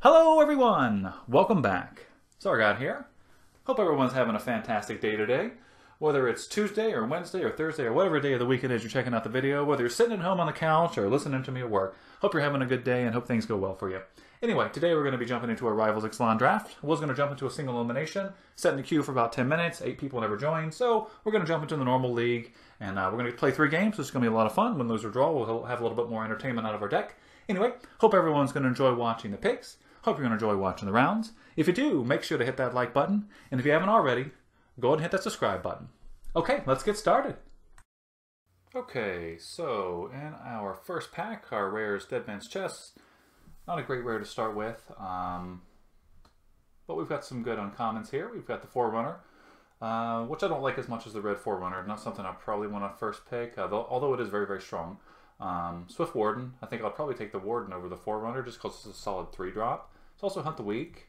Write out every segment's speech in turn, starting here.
Hello everyone! Welcome back. Zargot here. Hope everyone's having a fantastic day today. Whether it's Tuesday or Wednesday or Thursday or whatever day of the week it is you're checking out the video, whether you're sitting at home on the couch or listening to me at work, hope you're having a good day and hope things go well for you. Anyway, today we're going to be jumping into a Rivals Ixalan draft. I was going to jump into a single elimination, set in the queue for about 10 minutes, 8 people never joined, so we're going to jump into the normal league and we're going to play 3 games. This is going to be a lot of fun. Win, lose, or draw, we'll have a little bit more entertainment out of our deck. Anyway, hope everyone's going to enjoy watching the picks. Hope you're going to enjoy watching the rounds. If you do, make sure to hit that like button. And if you haven't already, go ahead and hit that subscribe button. Okay, let's get started. Okay, so in our first pack, our rares Dead Man's Chest. Not a great rare to start with, but we've got some good uncommons here. We've got the Forerunner, which I don't like as much as the Red Forerunner. Not something I probably want to first pick, although it is very, very strong. Swift Warden. I think I'll probably take the Warden over the Forerunner just because it's a solid 3-drop. It's also Hunt the Weak.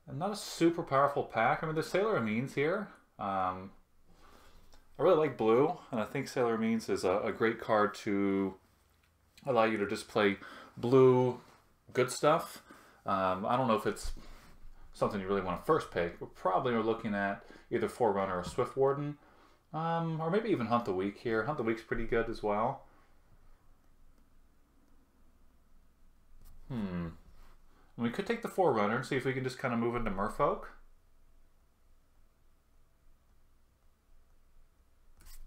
And not a super powerful pack. I mean, there's Sailor Amines here. I really like blue, and I think Sailor Amines is a great card to allow you to just play blue good stuff. I don't know if it's something you really want to first pick. We probably are looking at either Forerunner or Swift Warden. Or maybe even Hunt the Weak here. Hunt the Weak's pretty good as well. We could take the Forerunner and see if we can just kind of move into Merfolk.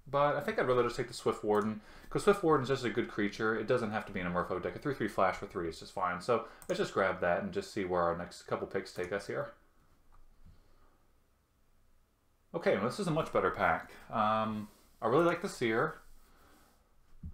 But I think I'd rather just take the Swift Warden, because Swift Warden is just a good creature. It doesn't have to be in a Merfolk deck. A 3/3 flash for 3 is just fine. So let's just grab that and just see where our next couple picks take us here. Okay, well, this is a much better pack. I really like the Seer.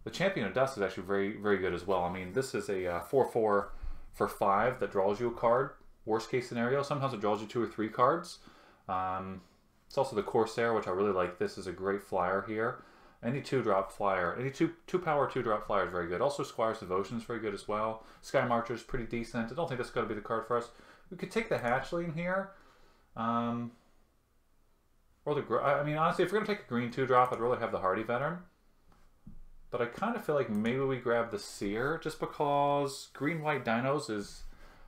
The Champion of Dust is actually very, very good as well. I mean, this is a 4/4 for 5 that draws you a card. Worst case scenario, sometimes it draws you 2 or 3 cards. It's also the Corsair, which I really like. This is a great flyer here. Any 2-drop flyer, any 2-power 2-drop flyer is very good. Also, Squire's Devotion is very good as well. Sky Marcher is pretty decent. I don't think that's going to be the card for us. We could take the Hatchling here. Or the, I mean, honestly, if we're going to take a green 2-drop, I'd really have the Hardy Veteran. But I kind of feel like maybe we grab the Seer, just because green-white dinos is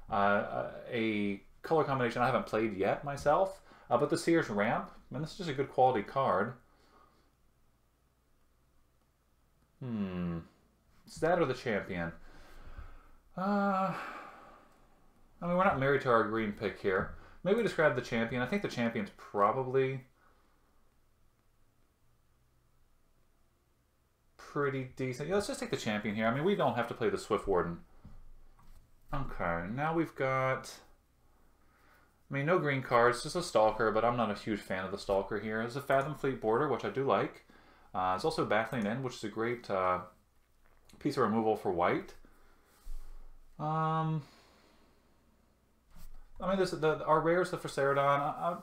a color combination I haven't played yet myself. But the Seer's Ramp, and this is just a good quality card. It's that or the Champion. I mean, we're not married to our green pick here. Maybe we just grab the Champion. I think the Champion's probably pretty decent. Yeah, let's just take the Champion here. I mean, we don't have to play the Swift Warden. Okay, now we've got... I mean, no green cards, just a Stalker, but I'm not a huge fan of the Stalker here. There's a Fathom Fleet Border, which I do like. There's also Baffling End, which is a great piece of removal for white. I mean, our rares, the Fercerodon,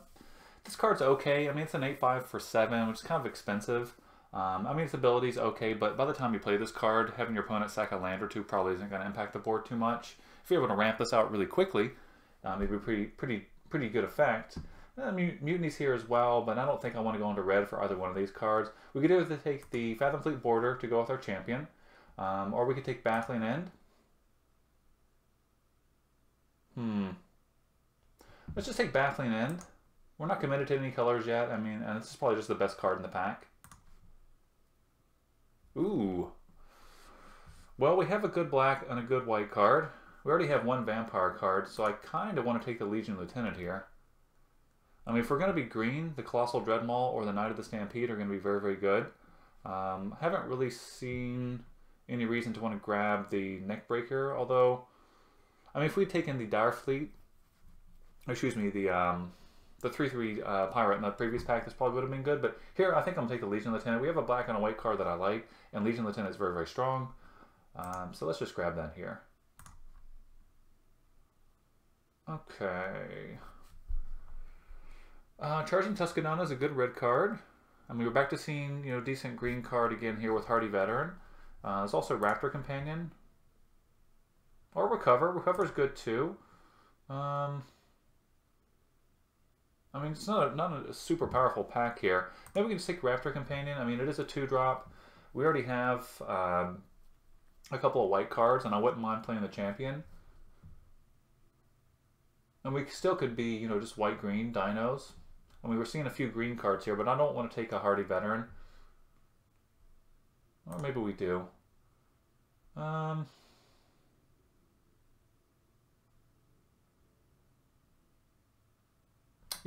this card's okay. I mean, it's an 8/5 for 7, which is kind of expensive. I mean, its ability's okay, but by the time you play this card, having your opponent sack a land or 2 probably isn't going to impact the board too much. If you're able to ramp this out really quickly, it'd be pretty good effect. Mutiny's here as well, but I don't think I want to go into red for either one of these cards. We could either take the Fathom Fleet Border to go with our Champion, or we could take Baffling End. Let's just take Baffling End. We're not committed to any colors yet. I mean, and this is probably just the best card in the pack. Ooh. Well, we have a good black and a good white card. We already have 1 Vampire card, so I kind of want to take the Legion Lieutenant here. I mean, if we're going to be green, the Colossal Dreadmaul or the Knight of the Stampede are going to be very, very good. Haven't really seen any reason to want to grab the Neckbreaker, although, I mean, if we'd taken the Dire Fleet, excuse me, the 3/3 Pirate in the previous pack, this probably would have been good, but here I think I'm going to take the Legion Lieutenant. We have a black and a white card that I like, and Legion Lieutenant is very, very strong. So let's just grab that here. Okay. Charging Tuscanana is a good red card. I mean, we're back to seeing, you know, decent green card again here with Hardy Veteran. There's also Raptor Companion. Or Recover. Recover is good too. I mean, it's not a super powerful pack here. Maybe we can just take Raptor Companion. I mean, it is a 2-drop. We already have a couple of white cards, and I wouldn't mind playing the champion. And we still could be, you know, just white-green dinos. I mean, we're seeing a few green cards here, but I don't want to take a hardy veteran. Or maybe we do. Yeah,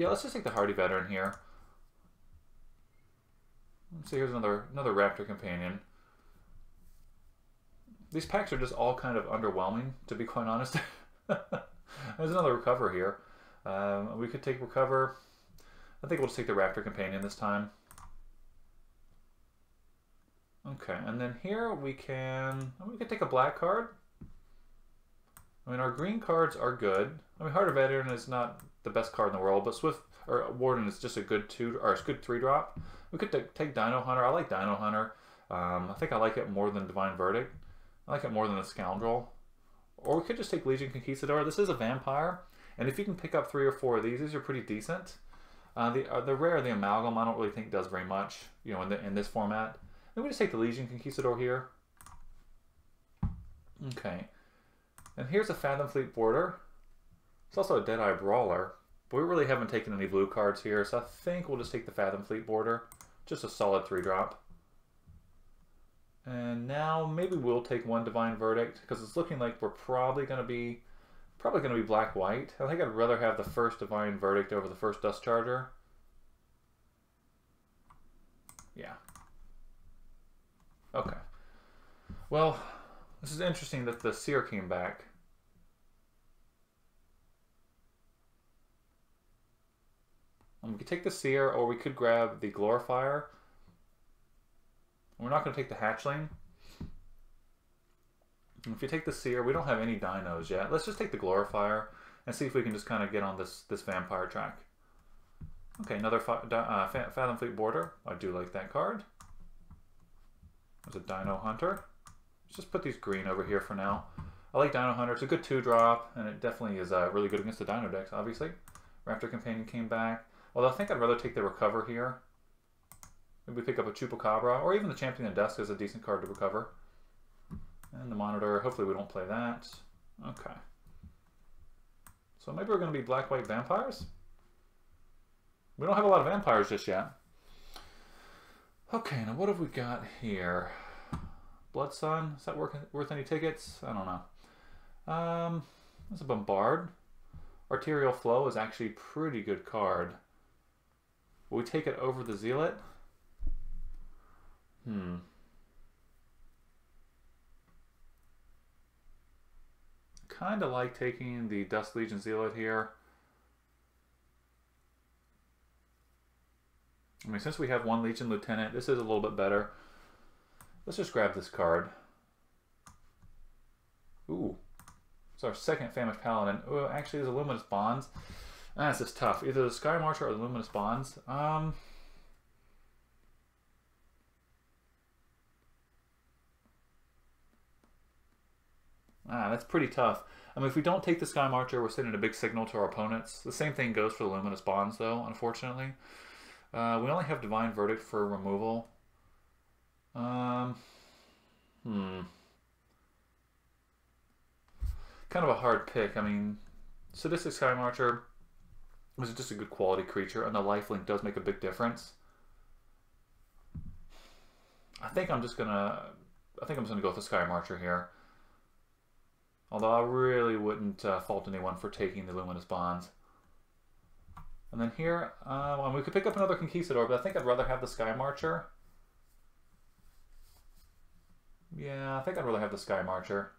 let's just take the hardy veteran here. Let's see, here's another Raptor companion. These packs are just all kind of underwhelming, to be quite honest. There's another recover here. We could take recover. I think we'll just take the Raptor companion this time. Okay, and then here we can take a black card. I mean, our green cards are good. I mean, Heart of Veteran is not the best card in the world, but Warden is just a good 3-drop. We could take Dino Hunter. I like Dino Hunter. I think I like it more than Divine Verdict. I like it more than the Scoundrel. Or we could just take Legion Conquistador. This is a vampire, and if you can pick up 3 or 4 of these are pretty decent. The rare, the Amalgam, I don't really think does very much, you know, in this format. Then we just take the Legion Conquistador here. Okay, and here's a Fathom Fleet Boarder. It's also a Deadeye Brawler, but we really haven't taken any blue cards here, so I think we'll just take the Fathom Fleet Boarder. Just a solid 3-drop. And now maybe we'll take 1 Divine Verdict, because it's looking like we're probably going to be black-white. I think I'd rather have the first Divine Verdict over the first Dust Charger. Yeah. Okay. Well, this is interesting that the Seer came back. We could take the Seer, or we could grab the Glorifier. We're not going to take the Hatchling. And if you take the Seer, we don't have any dinos yet. Let's just take the Glorifier and see if we can just kind of get on this vampire track. Okay, another Fathom Fleet Boarder. I do like that card. There's a Dino Hunter. Let's just put these green over here for now. I like Dino Hunter. It's a good 2-drop, and it definitely is really good against the Dino decks, obviously. Raptor Companion came back. Although I think I'd rather take the Recover here. Maybe pick up a Chupacabra, or even the Champion of Dusk is a decent card to recover. And the Monitor, hopefully we don't play that. Okay. So maybe we're going to be black-white vampires? We don't have a lot of vampires just yet. Okay, now what have we got here? Blood Sun, is that worth any tickets? I don't know. There's a Bombard. Arterial Flow is actually a pretty good card. Will we take it over the Zealot? Kind of like taking the Dust Legion Zealot here. I mean, since we have 1 Legion Lieutenant, this is a little bit better. Let's just grab this card. Ooh. It's our second Famished Paladin. Oh, actually, there's a Luminous Bonds. This is tough. Either the Sky Marcher or the Luminous Bonds. That's pretty tough. I mean, if we don't take the Sky Marcher, we're sending a big signal to our opponents. The same thing goes for the Luminous Bonds, though, unfortunately. We only have Divine Verdict for removal. Kind of a hard pick. I mean, Sadistic Sky Marcher is just a good quality creature, and the lifelink does make a big difference. I think I'm just gonna go with the Sky Marcher here. Although I really wouldn't fault anyone for taking the Luminous Bonds. And then here, we could pick up another Conquistador, but I think I'd rather have the Sky Marcher. Yeah, I think I'd rather have the Sky Marcher.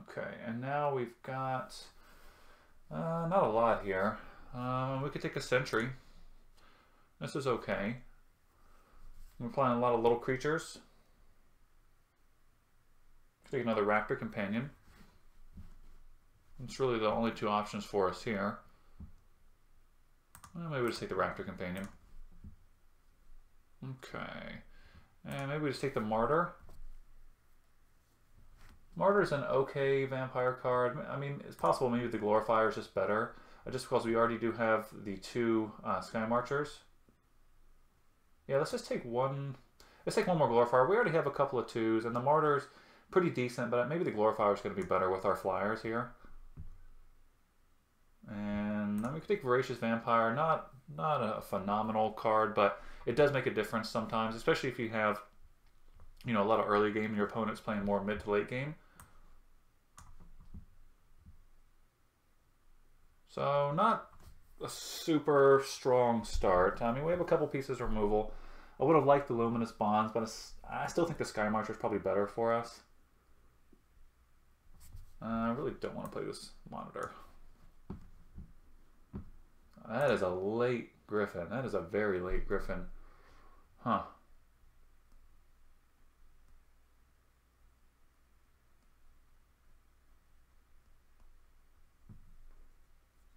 Okay, and now we've got not a lot here. We could take a Sentry. This is okay. We're playing a lot of little creatures. Take another Raptor Companion. It's really the only 2 options for us here. Well, maybe we'll just take the Raptor Companion. Okay. And maybe we just take the Martyr. Martyr's an okay vampire card. I mean, it's possible maybe the Glorifier is just better. Just because we already do have the 2 Sky Marchers. Yeah, let's just take one. Let's take one more Glorifier. We already have a couple of 2s, and the Martyr's pretty decent, but maybe the Glorifier is going to be better with our flyers here. And then we could take Voracious Vampire. Not a phenomenal card, but it does make a difference sometimes, especially if you have, you know, a lot of early game and your opponent's playing more mid to late game. So not a super strong start. I mean, we have a couple pieces of removal. I would have liked the Luminous Bonds, but I still think the Sky Marcher is probably better for us. I really don't want to play this Monitor. That is a late Griffin. That is a very late Griffin. Huh.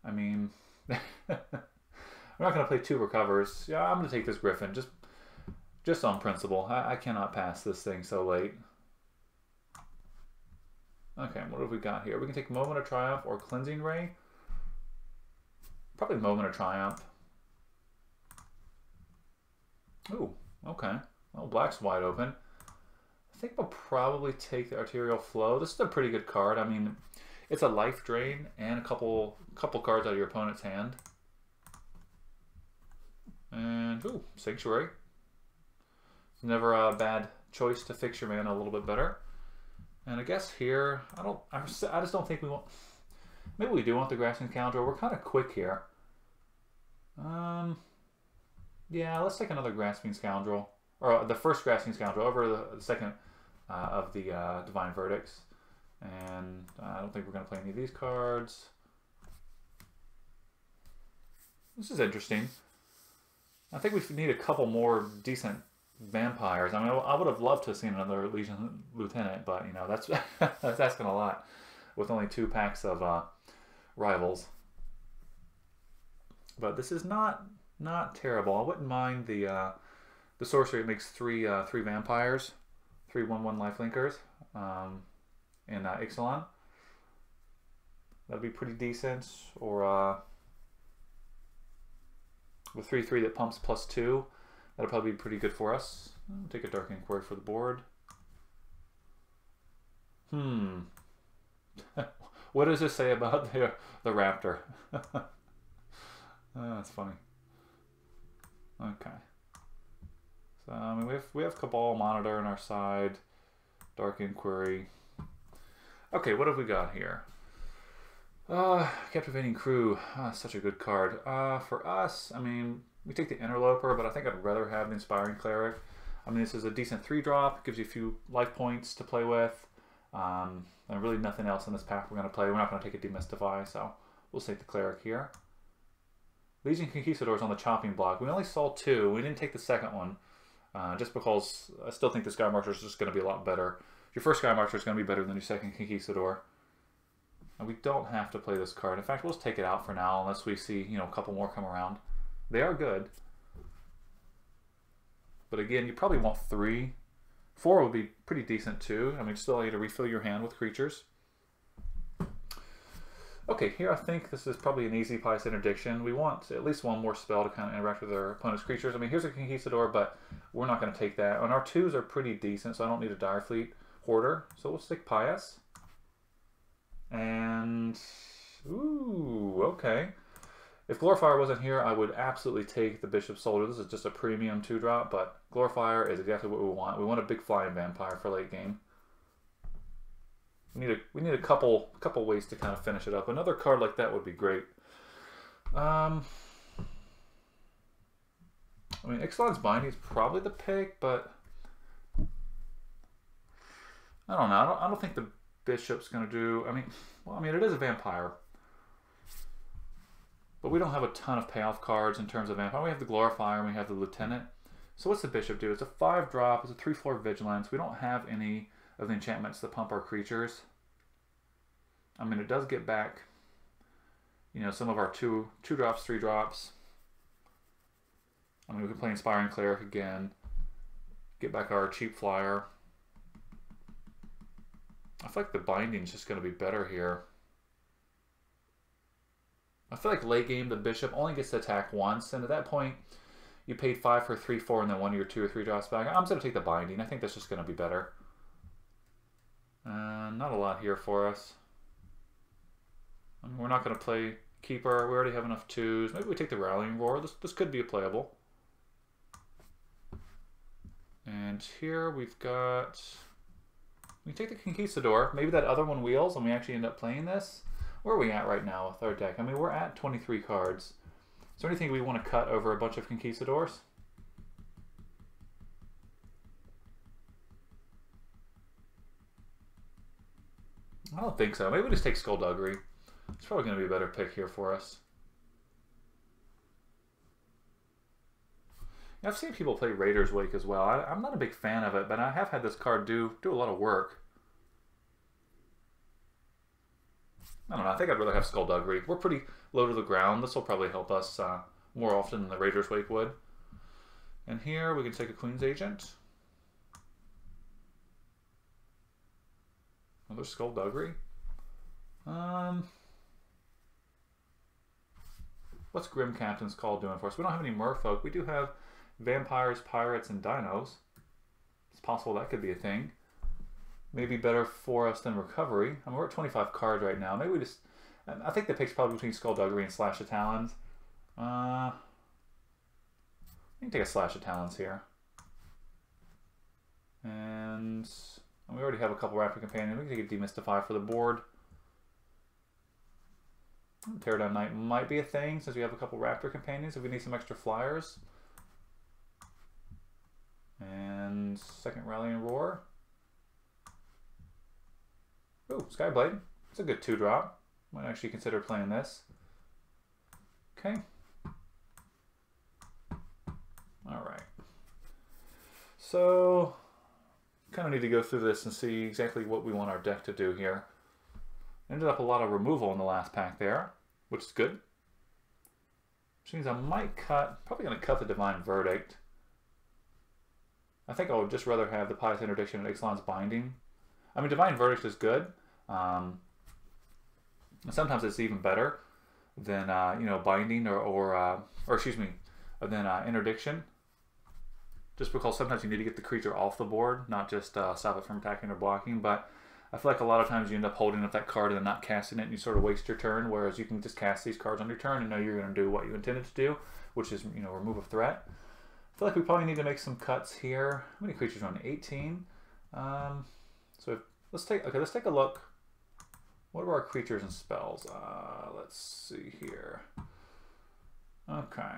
I mean, I'm not going to play 2 recovers. Yeah, I'm going to take this Griffin just on principle. I cannot pass this thing so late. Okay, what have we got here? We can take Moment of Triumph or Cleansing Ray. Probably Moment of Triumph. Ooh, okay. Well, black's wide open. I think we'll probably take the Arterial Flow. This is a pretty good card. I mean, it's a life drain and a couple cards out of your opponent's hand. And, ooh, Sanctuary. It's never a bad choice to fix your mana a little bit better. And I guess here, I just don't think we want... Maybe we do want the Grasping Scoundrel. We're kind of quick here. Yeah, let's take another Grasping Scoundrel. Or the first Grasping Scoundrel over the second of the Divine Verdicts. And I don't think we're going to play any of these cards. This is interesting. I think we need a couple more decent vampires. I mean, I would have loved to have seen another Legion Lieutenant, but, you know, that's that's asking a lot with only 2 packs of rivals. But this is not terrible. I wouldn't mind the sorcery. It makes 3 vampires, 3 1/1 lifelinkers in Ixalan. That'd be pretty decent. Or with 3/3 that pumps +2. That'll probably be pretty good for us. I'll take a Dark Inquiry for the board. What does this say about the Raptor? That's funny. Okay. So I mean, we have Cabal Monitor on our side, Dark Inquiry. Okay, what have we got here? Captivating Crew. Such a good card. For us, I mean, we take the Interloper, but I think I'd rather have the Inspiring Cleric. I mean, this is a decent 3-drop. Gives you a few life points to play with. And really nothing else in this pack we're going to play. We're not going to take a Demystify, so we'll take the Cleric here. Legion Conquistadors on the chopping block. We only saw 2. We didn't take the second one, just because I still think the Sky Marcher is just going to be a lot better. Your first Sky Marcher is going to be better than your second Conquistador. And we don't have to play this card. In fact, we'll just take it out for now unless we see, you know, a couple more come around. They are good. But again, you probably want 3. 4 would be pretty decent too. I mean, still allow you to refill your hand with creatures. Okay, here I think this is probably an easy Pious Interdiction. We want at least 1 more spell to kind of interact with our opponent's creatures. I mean, here's a Conquistador, but we're not going to take that. And our 2s are pretty decent, so I don't need a Direfleet Hoarder. So we'll stick Pious. And, ooh, okay. If Glorifier wasn't here, I would absolutely take the Bishop Soldier. This is just a premium 2-drop, but Glorifier is exactly what we want. We want a big flying vampire for late game. We need a couple ways to kind of finish it up. Another card like that would be great. I mean, Ixalan's Binding is probably the pick, but I don't know. I don't think the Bishop's going to do... I mean, it is a vampire. But we don't have a ton of payoff cards in terms of vampire. We have the Glorifier and we have the Lieutenant. So what's the Bishop do? It's a 5-drop. It's a 3/4 Vigilance. We don't have any of the enchantments that pump our creatures. I mean, it does get back, you know, some of our 2-drops, 3-drops. I mean, we can play Inspiring Cleric again. Get back our cheap flyer. I feel like the Binding's just going to be better here. I feel like late game, the Bishop only gets to attack once, and at that point, you paid 5 for 3/4, and then 1 of your 2 or 3 drops back. I'm just going to take the Binding. I think that's just going to be better. Not a lot here for us. I mean, we're not going to play keeper. We already have enough 2s. Maybe we take the Rallying Roar. This could be a playable. And here we've got... We take the Conquistador. Maybe that other one wheels and we actually end up playing this. Where are we at right now with our deck? I mean, we're at 23 cards. Is there anything we want to cut over a bunch of Conquistadors? I don't think so. Maybe we just take Skullduggery. It's probably going to be a better pick here for us. I've seen people play Raider's Wake as well. I'm not a big fan of it, but I have had this card do a lot of work. I don't know. I think I'd rather have Skullduggery. We're pretty low to the ground. This will probably help us more often than the Raider's Wake would. And here we can take a Queen's Agent. Another Skullduggery. What's Grim Captain's Call doing for us? We don't have any Merfolk. We do have Vampires, Pirates, and Dinos. It's possible that could be a thing. Maybe better for us than Recovery. I mean, we're at 25 cards right now. Maybe we just... I think the pick's probably between Skullduggery and Slash of Talons. We can take a Slash of Talons here. And we already have a couple Raptor Companions. We can take a Demystify for the board. Teardown Knight might be a thing since we have a couple Raptor Companions if we need some extra flyers. And second Rallying Roar. Ooh, Skyblade. It's a good 2-drop. Might actually consider playing this. Okay. Alright. So, kind of need to go through this and see exactly what we want our deck to do here. Ended up a lot of removal in the last pack there, which is good. Which means I might cut, probably going to cut the Divine Verdict. I think I would just rather have the Pious Interdiction and Ixalan's Binding. I mean, Divine Verdict is good. Sometimes it's even better than, you know, Binding or excuse me, than Interdiction. Just because sometimes you need to get the creature off the board, not just stop it from attacking or blocking. But I feel like a lot of times you end up holding up that card and then not casting it, and you sort of waste your turn. Whereas you can just cast these cards on your turn and know you're going to do what you intended to do, which is, you know, remove a threat. I feel like we probably need to make some cuts here. How many creatures are on? 18. So let's take a look. What are our creatures and spells? Let's see here. Okay.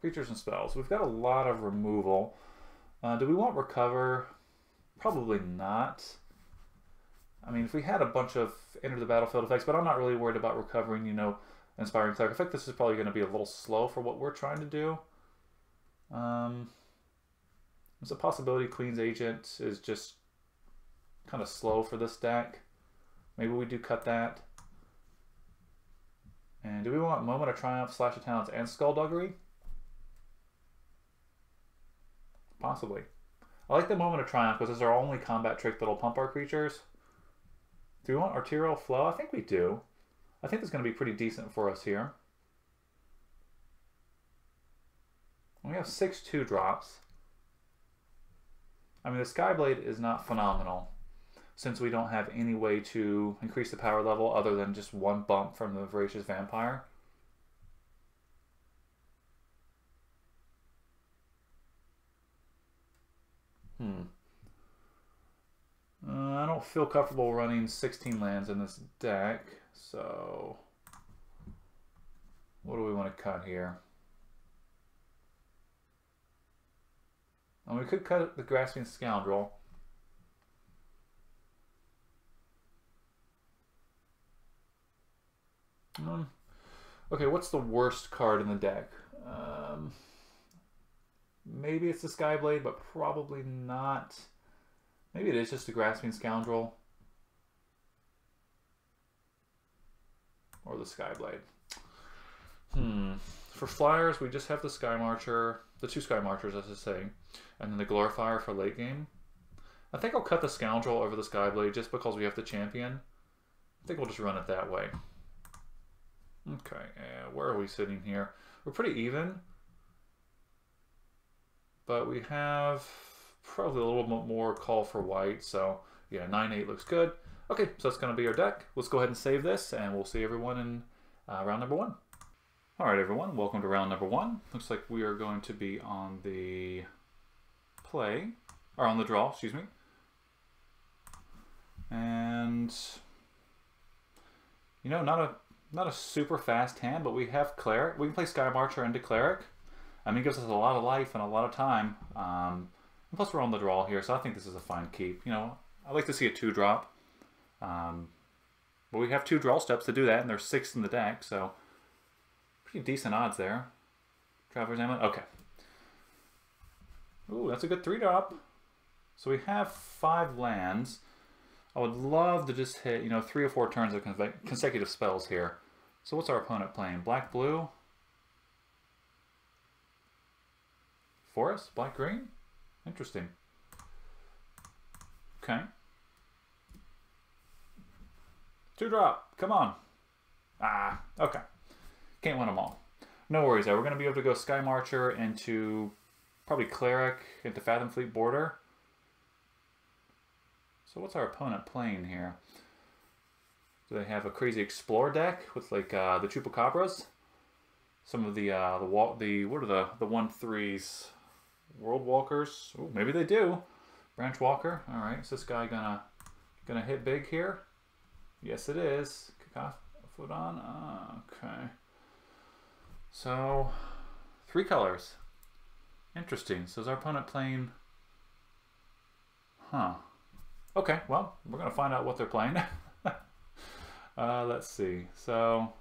Creatures and spells. We've got a lot of removal. Do we want Recover? Probably not. I mean, if we had a bunch of Enter the Battlefield effects, but I'm not really worried about recovering, you know, Inspiring Cleric. I think this is probably going to be a little slow for what we're trying to do. There's a possibility Queen's Agent is just kind of slow for this deck. Maybe we do cut that. And do we want Moment of Triumph, Slash of Talons, and Skullduggery? Possibly. I like the Moment of Triumph because it's our only combat trick that'll pump our creatures. Do we want Arterial Flow? I think we do. I think it's going to be pretty decent for us here. We have 6 2-drops. I mean, the Skyblade is not phenomenal since we don't have any way to increase the power level other than just one bump from the Voracious Vampire. I don't feel comfortable running 16 lands in this deck, so what do we want to cut here? And we could cut the Grasping Scoundrel. Okay, what's the worst card in the deck? Maybe it's the Skyblade, but probably not. Maybe it is just a Grasping Scoundrel. Or the Skyblade. For flyers, we just have the Sky Marcher, the 2 Sky Marchers, as I say, and then the Glorifier for late game. I think I'll cut the Scoundrel over the Skyblade just because we have the champion. I think we'll just run it that way. Okay, where are we sitting here? We're pretty even. But we have probably a little bit more call for white, so yeah, 9-8 looks good. Okay, so that's going to be our deck. Let's go ahead and save this, and we'll see everyone in round number 1. All right, everyone, welcome to round number 1. Looks like we are going to be on the play, or on the draw, excuse me. And, you know, not a super fast hand, but we have Cleric. We can play Sky Marcher into Cleric. I mean, it gives us a lot of life and a lot of time. And plus, we're on the draw here, so I think this is a fine keep. You know, I like to see a 2-drop. But we have 2 draw steps to do that, and there's 6 in the deck, so pretty decent odds there. Traveler's Amulet, okay. Ooh, that's a good 3-drop. So we have 5 lands. I would love to just hit, you know, 3 or 4 turns of consecutive spells here. So what's our opponent playing? Black, blue? Forest? Black, green? Interesting. Okay. 2-drop. Come on. Ah, okay. Can't win them all. No worries though. We're going to be able to go Sky Marcher into probably Cleric, into Fathom Fleet Border. So what's our opponent playing here? Do they have a crazy Explore deck with like the Chupacabras? Some of the what are the 1/3s? World Walkers? Ooh, maybe they do. Branch Walker. All right. Is this guy gonna hit big here? Yes, it is. Kick off a foot on. Okay. So 3 colors. Interesting. So is our opponent playing? Huh. Okay. Well, we're gonna find out what they're playing. Let's see. So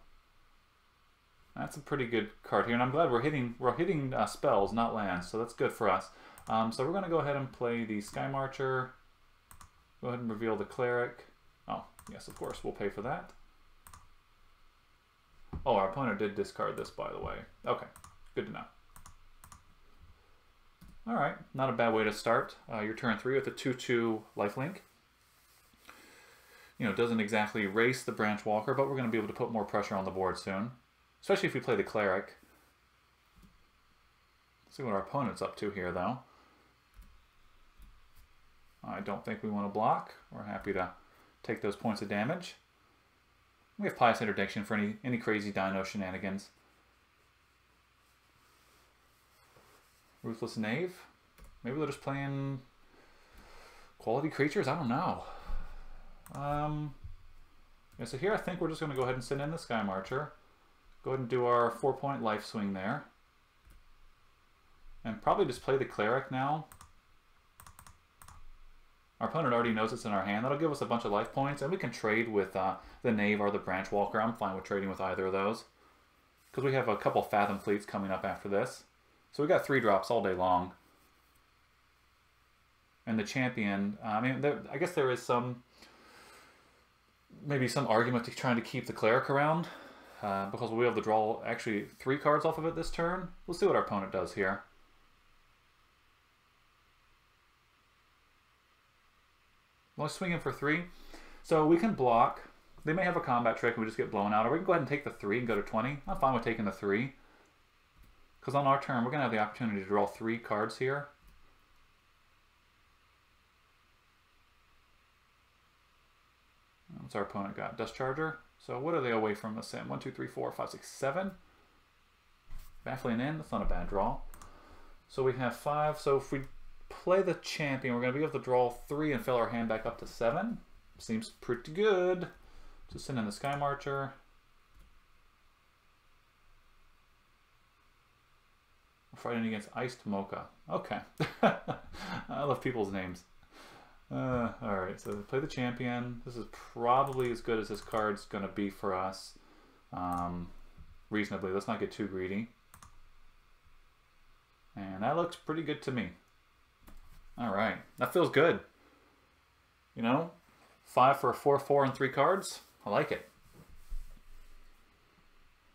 that's a pretty good card here, and I'm glad we're hitting spells, not lands. So that's good for us. So we're gonna go ahead and play the Sky Marcher. Go ahead and reveal the Cleric. Oh, yes, of course, we'll pay for that. Oh, our opponent did discard this, by the way. Okay, good to know. All right, not a bad way to start your turn 3 with a 2/2 lifelink. You know, it doesn't exactly race the Branch Walker, but we're going to be able to put more pressure on the board soon, especially if we play the Cleric. Let's see what our opponent's up to here, though. I don't think we want to block. We're happy to take those points of damage. We have Pious Interdiction for any crazy Dino shenanigans. Ruthless Knave. Maybe they're just playing quality creatures? I don't know. Yeah, so here I think we're just going to go ahead and send in the Sky Marcher. Go ahead and do our 4-point life swing there. And probably just play the Cleric now. Our opponent already knows it's in our hand. That'll give us a bunch of life points, and we can trade with the Knave or the Branch Walker. I'm fine with trading with either of those, because we have a couple Fathom Fleets coming up after this. So we got 3 drops all day long. And the champion, I mean, I guess there is maybe some argument to trying to keep the Cleric around, because we'll be able to draw actually 3 cards off of it this turn. We'll see what our opponent does here. Well, swing in for 3. So we can block. They may have a combat trick and we just get blown out. Or we can go ahead and take the 3 and go to 20. I'm fine with taking the 3. Because on our turn, we're going to have the opportunity to draw 3 cards here. What's our opponent got? Dust Charger. So what are they away from us in? 1, 2, 3, 4, 5, 6, 7. Baffling in. That's not a bad draw. So we have 5. So if we play the champion, we're going to be able to draw 3 and fill our hand back up to 7. Seems pretty good. Just send in the Sky Marcher. We're fighting against Iced Mocha. Okay. I love people's names. Alright, so play the champion. This is probably as good as this card's going to be for us. Reasonably. Let's not get too greedy. And that looks pretty good to me. Alright, that feels good. You know, 5 for a 4/4 and 3 cards. I like it.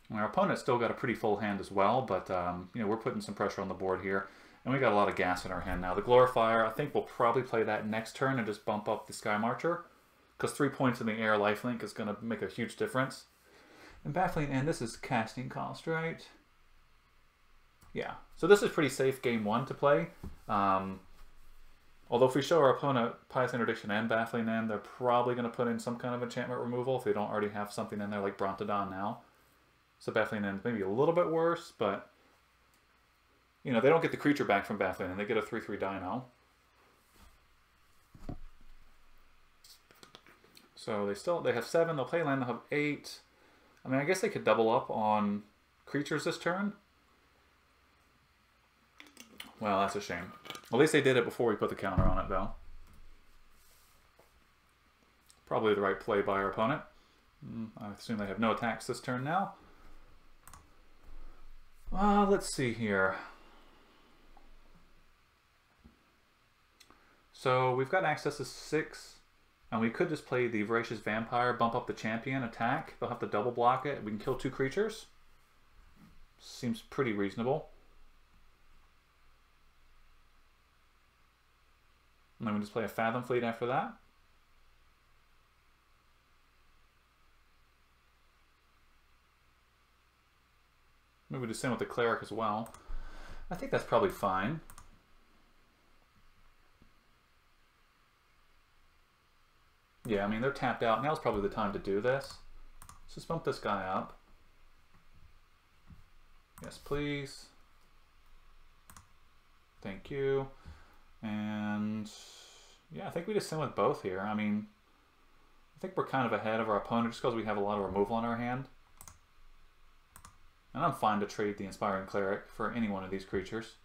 And our opponent's still got a pretty full hand as well, but you know, we're putting some pressure on the board here. And we got a lot of gas in our hand now. The Glorifier, I think we'll probably play that next turn and just bump up the Sky Marcher, because 3 points in the air lifelink is going to make a huge difference. And Baffling End, this is casting cost, right? Yeah. So this is pretty safe game 1 to play. Although if we show our opponent Pious Interdiction and Baffling End, they're probably going to put in some kind of enchantment removal if they don't already have something in there like Brontodon now. So Baffling End maybe a little bit worse, but you know, they don't get the creature back from Baffling End. They get a 3/3 Dino. So they have 7, they'll play land, they'll have 8. I mean, I guess they could double up on creatures this turn. Well, that's a shame. At least they did it before we put the counter on it, though. Probably the right play by our opponent. I assume they have no attacks this turn now. Let's see here. So we've got access to 6, and we could just play the Voracious Vampire, bump up the champion, attack. They'll have to double block it. We can kill 2 creatures. Seems pretty reasonable. And then we just play a Fathom Fleet after that. Maybe we just send with the Cleric as well. I think that's probably fine. Yeah, I mean, they're tapped out. Now's probably the time to do this. Let's just bump this guy up. Yes, please. Thank you. And yeah, I think we just send with both here. I mean, I think we're kind of ahead of our opponent just because we have a lot of removal on our hand. And I'm fine to trade the Inspiring Cleric for any one of these creatures.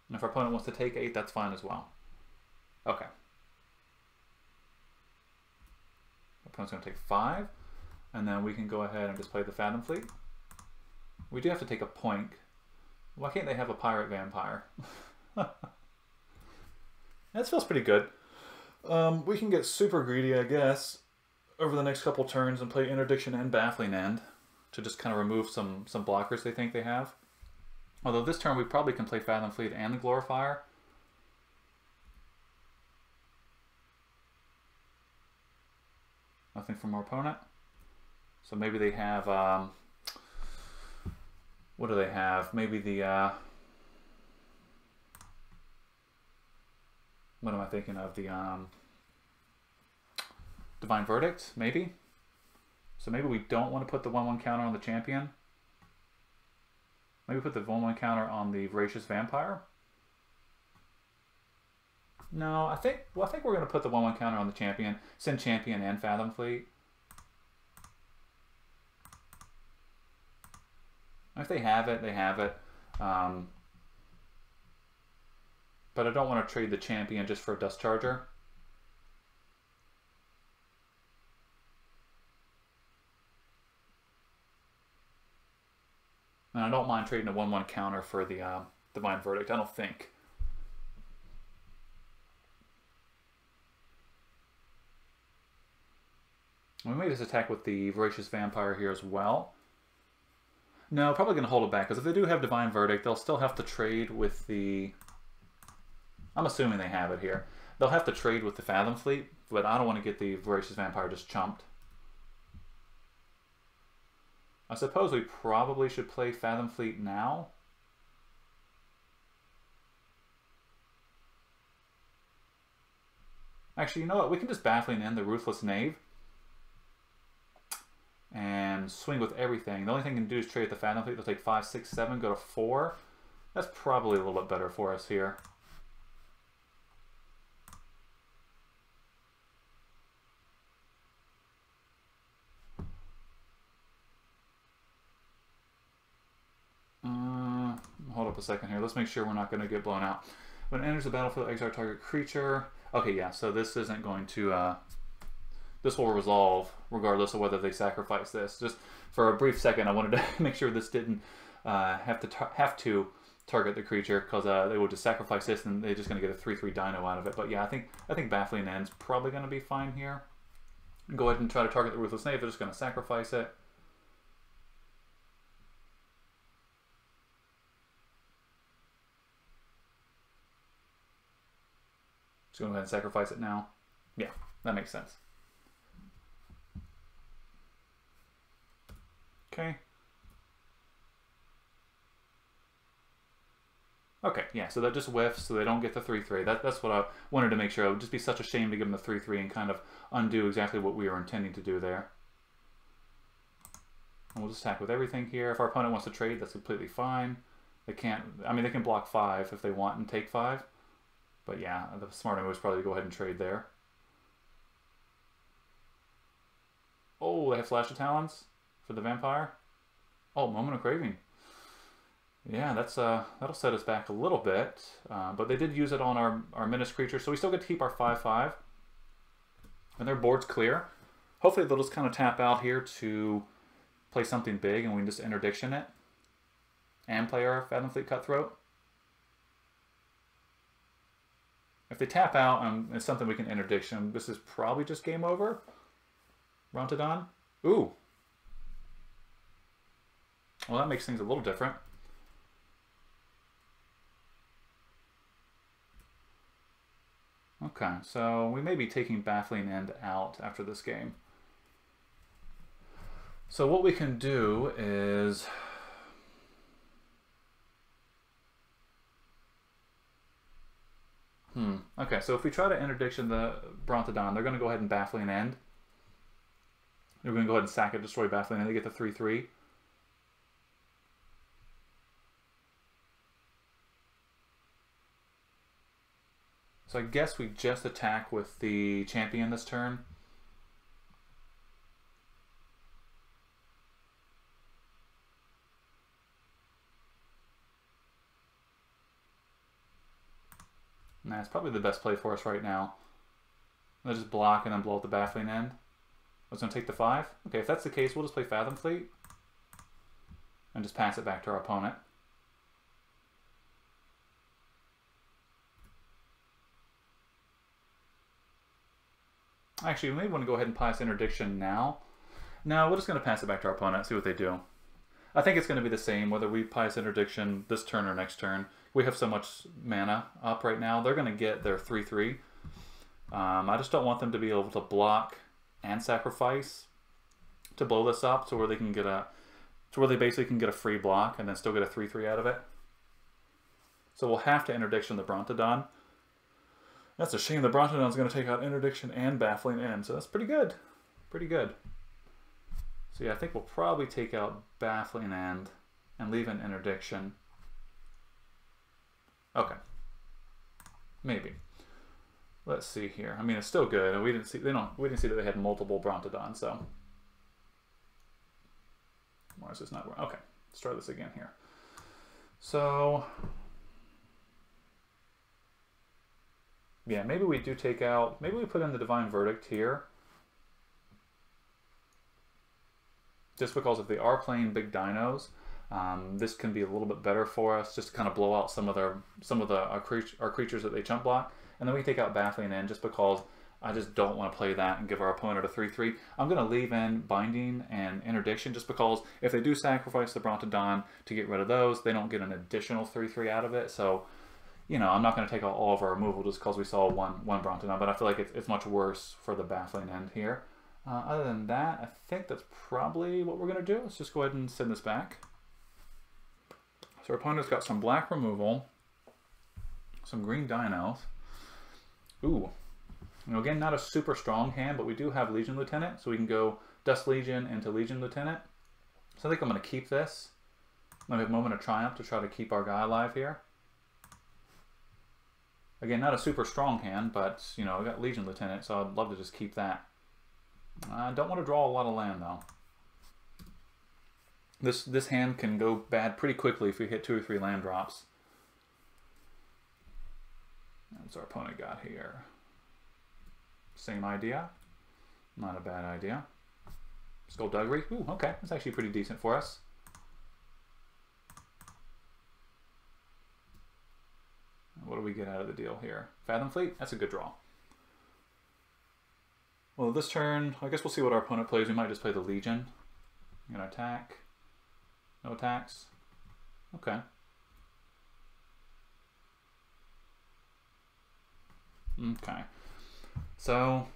And if our opponent wants to take 8, that's fine as well. Okay. Our opponent's going to take 5. And then we can go ahead and just play the Fathom Fleet. We do have to take a Poink. Why can't they have a Pirate Vampire? That feels pretty good. We can get super greedy, I guess, over the next couple turns and play Interdiction and Baffling End to just kind of remove some blockers they think they have. Although this turn we probably can play Fathom Fleet and the Glorifier. Nothing from our opponent. So maybe they have... what do they have? Maybe the... what am I thinking of? The Divine Verdict, maybe? So maybe we don't want to put the 1/1 counter on the champion. Maybe put the 1/1 counter on the Voracious Vampire. No, I think we're going to put the 1/1 counter on the champion. Send champion and Fathom Fleet. If they have it, they have it. But I don't want to trade the champion just for a Dust Charger. And I don't mind trading a 1/1 counter for the Divine Verdict, I don't think. We may just attack with the Voracious Vampire here as well. No, probably going to hold it back, because if they do have Divine Verdict, they'll still have to trade with the... I'm assuming they have it here. They'll have to trade with the Fathom Fleet, but I don't want to get the Voracious Vampire just chumped. I suppose we probably should play Fathom Fleet now. Actually, you know what? We can just Baffling End the Ruthless Knave and swing with everything. The only thing we can do is trade with the Fathom Fleet. They'll take 5, 6, 7, go to 4. That's probably a little bit better for us here. Hold up a second here. Let's make sure we're not going to get blown out. When it enters the battlefield, exile target creature. Okay, yeah, so this isn't going to... this will resolve regardless of whether they sacrifice this. Just for a brief second, I wanted to make sure this didn't have to target the creature, because they would just sacrifice this and they're just going to get a 3/3 Dino out of it. But yeah, I think Baffling End's probably going to be fine here. Go ahead and try to target the Ruthless Knave. They're just going to sacrifice it. Just go ahead and sacrifice it now. Yeah, that makes sense. Okay. Okay, yeah, so that just whiffs, so they don't get the 3-3. That's what I wanted to make sure. It would just be such a shame to give them the 3-3 and kind of undo exactly what we were intending to do there. And we'll just attack with everything here. If our opponent wants to trade, that's completely fine. They can't, I mean, they can block 5 if they want and take 5. But yeah, the smarter move is probably to go ahead and trade there. Oh, they have Flash of Talons for the Vampire. Oh, Moment of Craving. Yeah, that'll set us back a little bit. But they did use it on our Menace creature, so we still get to keep our 5/5. And their board's clear. Hopefully they'll just kind of tap out here to play something big, and we can just interdiction it. And play our Fathom Fleet Cutthroat. If they tap out and it's something we can interdiction, this is probably just game over. Brontodon. Ooh. Well, that makes things a little different. Okay, so we may be taking Baffling End out after this game. So what we can do is... Okay, so if we try to interdiction the Brontodon, they're going to go ahead and Baffling End. They're going to go ahead and sack it, destroy Baffling End. They get the 3-3. So I guess we just attack with the champion this turn. And that's probably the best play for us right now. Let's just block and then blow up the Baffling End. I was going to take the 5. Okay, if that's the case, we'll just play Fathom Fleet. And just pass it back to our opponent. Actually, we may want to go ahead and pass Interdiction now. No, we're just going to pass it back to our opponent, see what they do. I think it's going to be the same, whether we pass Interdiction this turn or next turn. We have so much mana up right now. They're going to get their 3-3. I just don't want them to be able to block and sacrifice to blow this up to where they can get a... to where they basically can get a free block and then still get a 3-3 out of it. So we'll have to Interdiction the Brontodon. That's a shame. The Brontodon's going to take out Interdiction and Baffling End, so that's pretty good. Pretty good. So yeah, I think we'll probably take out Baffling End and leave an Interdiction. Okay. Maybe. Let's see here. I mean, it's still good, and we didn't see that they had multiple Brontodons, so. Why is this not working? Okay, let's try this again here. So yeah, maybe we do take out, maybe we put in the Divine Verdict here. Just because if they are playing big dinos, this can be a little bit better for us, just to kind of blow out some of our creatures that they chump block. And then we take out Baffling End just because I just don't want to play that and give our opponent a 3-3. I'm going to leave in Binding and Interdiction just because if they do sacrifice the Brontodon to get rid of those, they don't get an additional 3-3 out of it. So, you know, I'm not going to take out all of our removal just because we saw one Brontodon, but I feel like it's much worse for the Baffling End here. Other than that, I think that's probably what we're going to do. Let's just go ahead and send this back. So our opponent's got some black removal, some green dinos. Ooh. You know, again, not a super strong hand, but we do have Legion Lieutenant, so we can go Dust Legion into Legion Lieutenant. So I think I'm going to keep this. I'm going to have Moment of Triumph to try to keep our guy alive here. Again, not a super strong hand, but, you know, I got Legion Lieutenant, so I'd love to just keep that. I don't want to draw a lot of land, though. This hand can go bad pretty quickly if we hit 2 or 3 land drops. That's our opponent got here. Same idea. Not a bad idea. Skullduggery. Ooh, okay. That's actually pretty decent for us. What do we get out of the deal here? Fathom Fleet? That's a good draw. Well, this turn, I guess we'll see what our opponent plays. We might just play the Legion. I'm going to attack. No attacks. Okay. Okay. So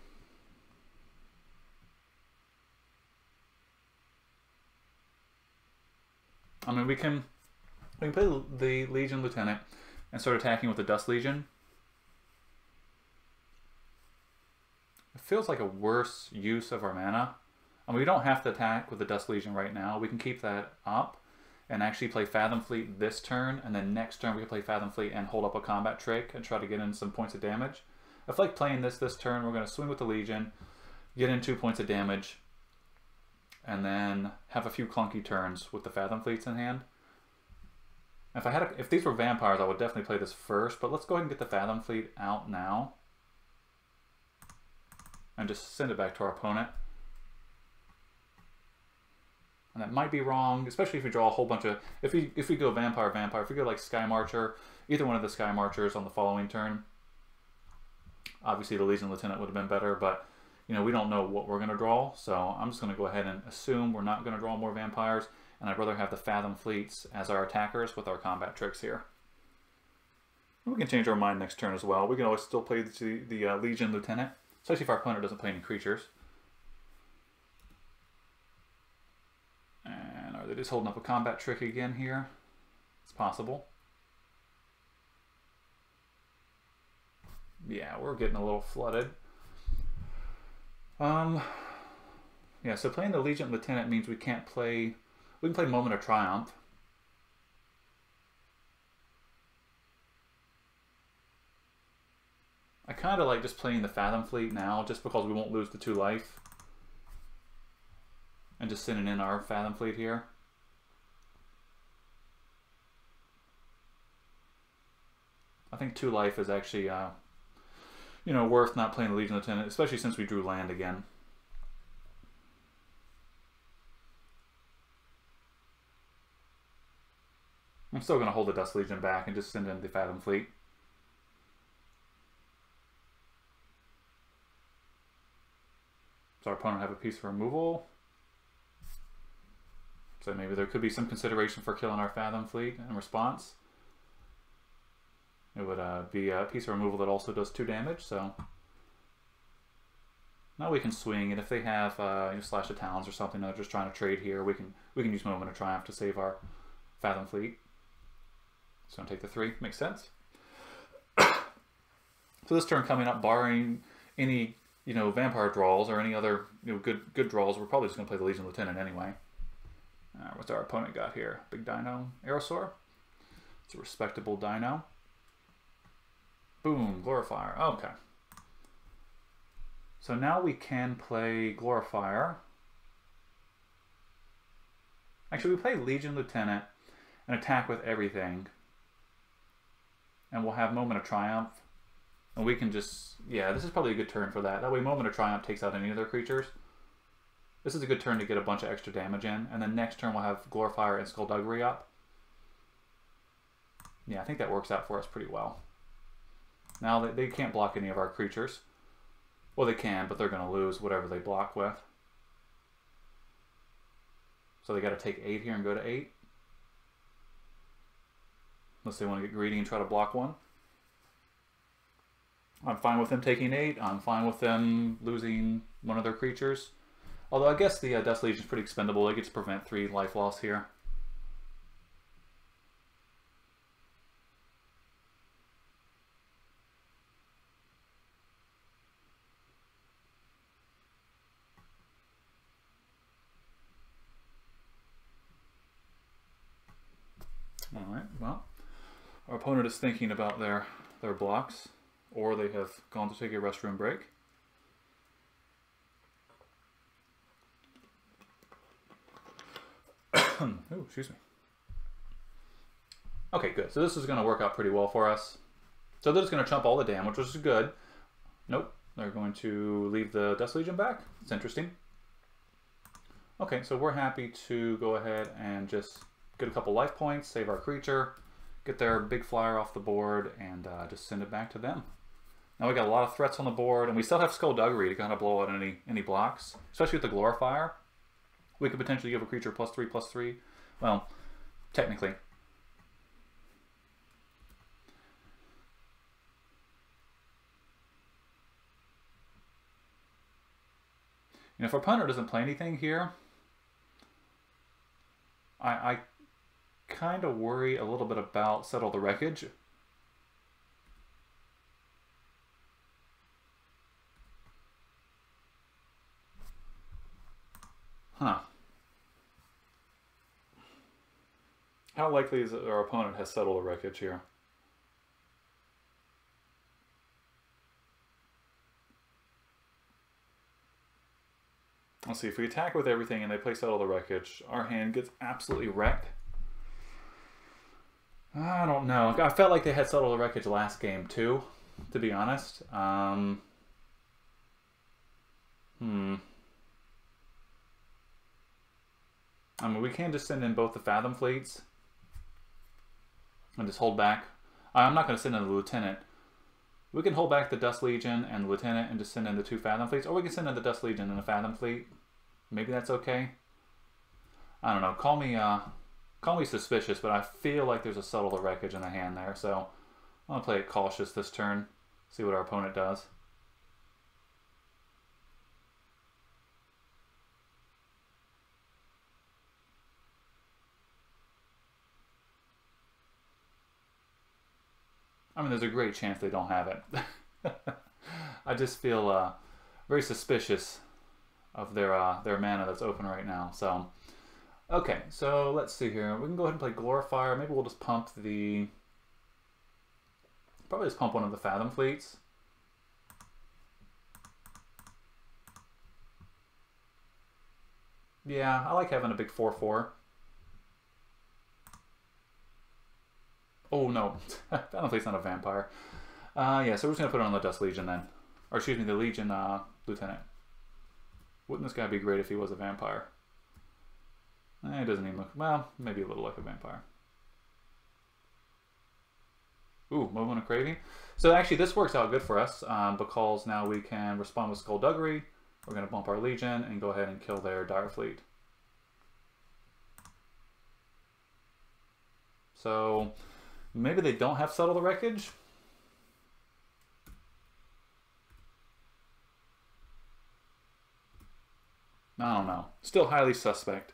I mean, we can play the Legion Lieutenant. and start attacking with the Dust Legion. It feels like a worse use of our mana. I mean, we don't have to attack with the Dust Legion right now. We can keep that up and actually play Fathom Fleet this turn, and then next turn we can play Fathom Fleet and hold up a combat trick and try to get in some points of damage. I feel like playing this turn, we're going to swing with the Legion, get in 2 points of damage, and then have a few clunky turns with the Fathom Fleets in hand. If these were vampires, I would definitely play this first, but let's go ahead and get the Fathom Fleet out now and just send it back to our opponent. And that might be wrong, especially if we draw a whole bunch of... If we go Vampire, if we go like Sky Marcher, either one of the Sky Marchers on the following turn, obviously the Legion Lieutenant would have been better, but you know, we don't know what we're going to draw, so I'm just going to go ahead and assume we're not going to draw more Vampires, and I'd rather have the Fathom Fleets as our attackers with our combat tricks here. We can change our mind next turn as well. We can always still play the Legion Lieutenant, especially if our opponent doesn't play any creatures. And are they just holding up a combat trick again here? It's possible. Yeah, we're getting a little flooded. Yeah, so playing the Legion Lieutenant means we can't play... We can play Moment of Triumph. I kind of like just playing the Fathom Fleet now, just because we won't lose the 2 life. And just sending in our Fathom Fleet here. I think 2 life is actually, you know, worth not playing the Legion Lieutenant, especially since we drew land again. I'm still going to hold the Dust Legion back and just send in the Fathom Fleet. Does our opponent have a piece of removal? So maybe there could be some consideration for killing our Fathom Fleet in response. It would be a piece of removal that also does 2 damage, so... Now we can swing, and if they have you know, Slash the Talons or something, they're just trying to trade here, we can use Moment of Triumph to save our Fathom Fleet. So I'm going to take the 3. Makes sense. So this turn coming up, barring any, you know, Vampire draws or any other, you know, good draws, we're probably just going to play the Legion Lieutenant anyway. What's our opponent got here? Big Dino Aerosaur. It's a respectable dino. Boom, Glorifier. Okay. So now we can play Glorifier. Actually, we play Legion Lieutenant and attack with everything. And we'll have Moment of Triumph. And we can just... Yeah, this is probably a good turn for that. That way Moment of Triumph takes out any of their creatures. This is a good turn to get a bunch of extra damage in. And then next turn we'll have Glorifier and Skullduggery up. Yeah, I think that works out for us pretty well. Now they can't block any of our creatures. Well, they can, but they're going to lose whatever they block with. So they got to take 8 here and go to 8. Unless they want to get greedy and try to block one. I'm fine with them taking 8. I'm fine with them losing one of their creatures. Although I guess the Dust Legion is pretty expendable. They get to prevent 3 life loss here. Alright, well, our opponent is thinking about their blocks, or they have gone to take a restroom break. Oh, excuse me. Okay, good. So this is going to work out pretty well for us. So they're just going to chump all the damage, which is good. Nope. They're going to leave the Dust Legion back. It's interesting. Okay, so we're happy to go ahead and just get a couple life points, save our creature, get their big flyer off the board, and just send it back to them. Now we got a lot of threats on the board, and we still have Skullduggery to kind of blow out any blocks, especially with the Glorifier. We could potentially give a creature +3/+3. Well, technically. And if our opponent doesn't play anything here, I kind of worry a little bit about Settle the Wreckage. Huh. How likely is it our opponent has settled a wreckage here? Let's see, if we attack with everything and they play settle the wreckage, our hand gets absolutely wrecked. I don't know. I felt like they had settled the wreckage last game too, to be honest. I mean, we can just send in both the Fathom fleets and just hold back. I'm not going to send in the Lieutenant. We can hold back the Dust Legion and the Lieutenant and just send in the 2 Fathom fleets, or we can send in the Dust Legion and a Fathom fleet. Maybe that's okay. I don't know. Call me suspicious, but I feel like there's a settle the wreckage in the hand there, so I'm going to play it cautious this turn, see what our opponent does. I mean, there's a great chance they don't have it. I just feel very suspicious of their mana that's open right now. So, okay, so let's see here. We can go ahead and play Glorifier. Maybe we'll just pump the... Probably just pump one of the Fathom fleets. Yeah, I like having a big 4/4. Oh no, Fathom fleet's not a vampire. Yeah, so we're just going to put it on the Dust Legion then. Or excuse me, the Legion Lieutenant. Wouldn't this guy be great if he was a vampire? It doesn't even look... Well, maybe a little like a vampire. Ooh, Moment of Craving. So actually this works out good for us because now we can respond with Skullduggery. We're going to bump our Legion and go ahead and kill their Dire Fleet. So maybe they don't have Settle the Wreckage. I don't know. Still highly suspect.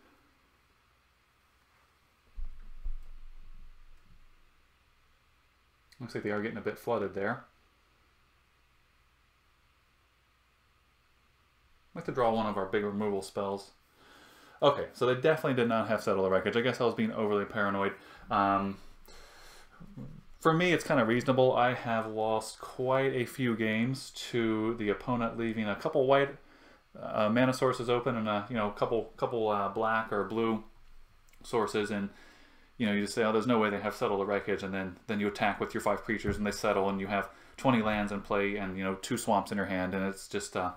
Looks like they are getting a bit flooded there. I'd like to draw one of our big removal spells. Okay, so they definitely did not have Settle the Wreckage. I guess I was being overly paranoid. For me, it's kind of reasonable. I have lost quite a few games to the opponent leaving a couple white mana sources open and a couple black or blue sources, and you just say, oh, there's no way they have Settle the Wreckage, and then you attack with your 5 creatures and they settle, and you have 20 lands in play and 2 swamps in your hand, and it's just the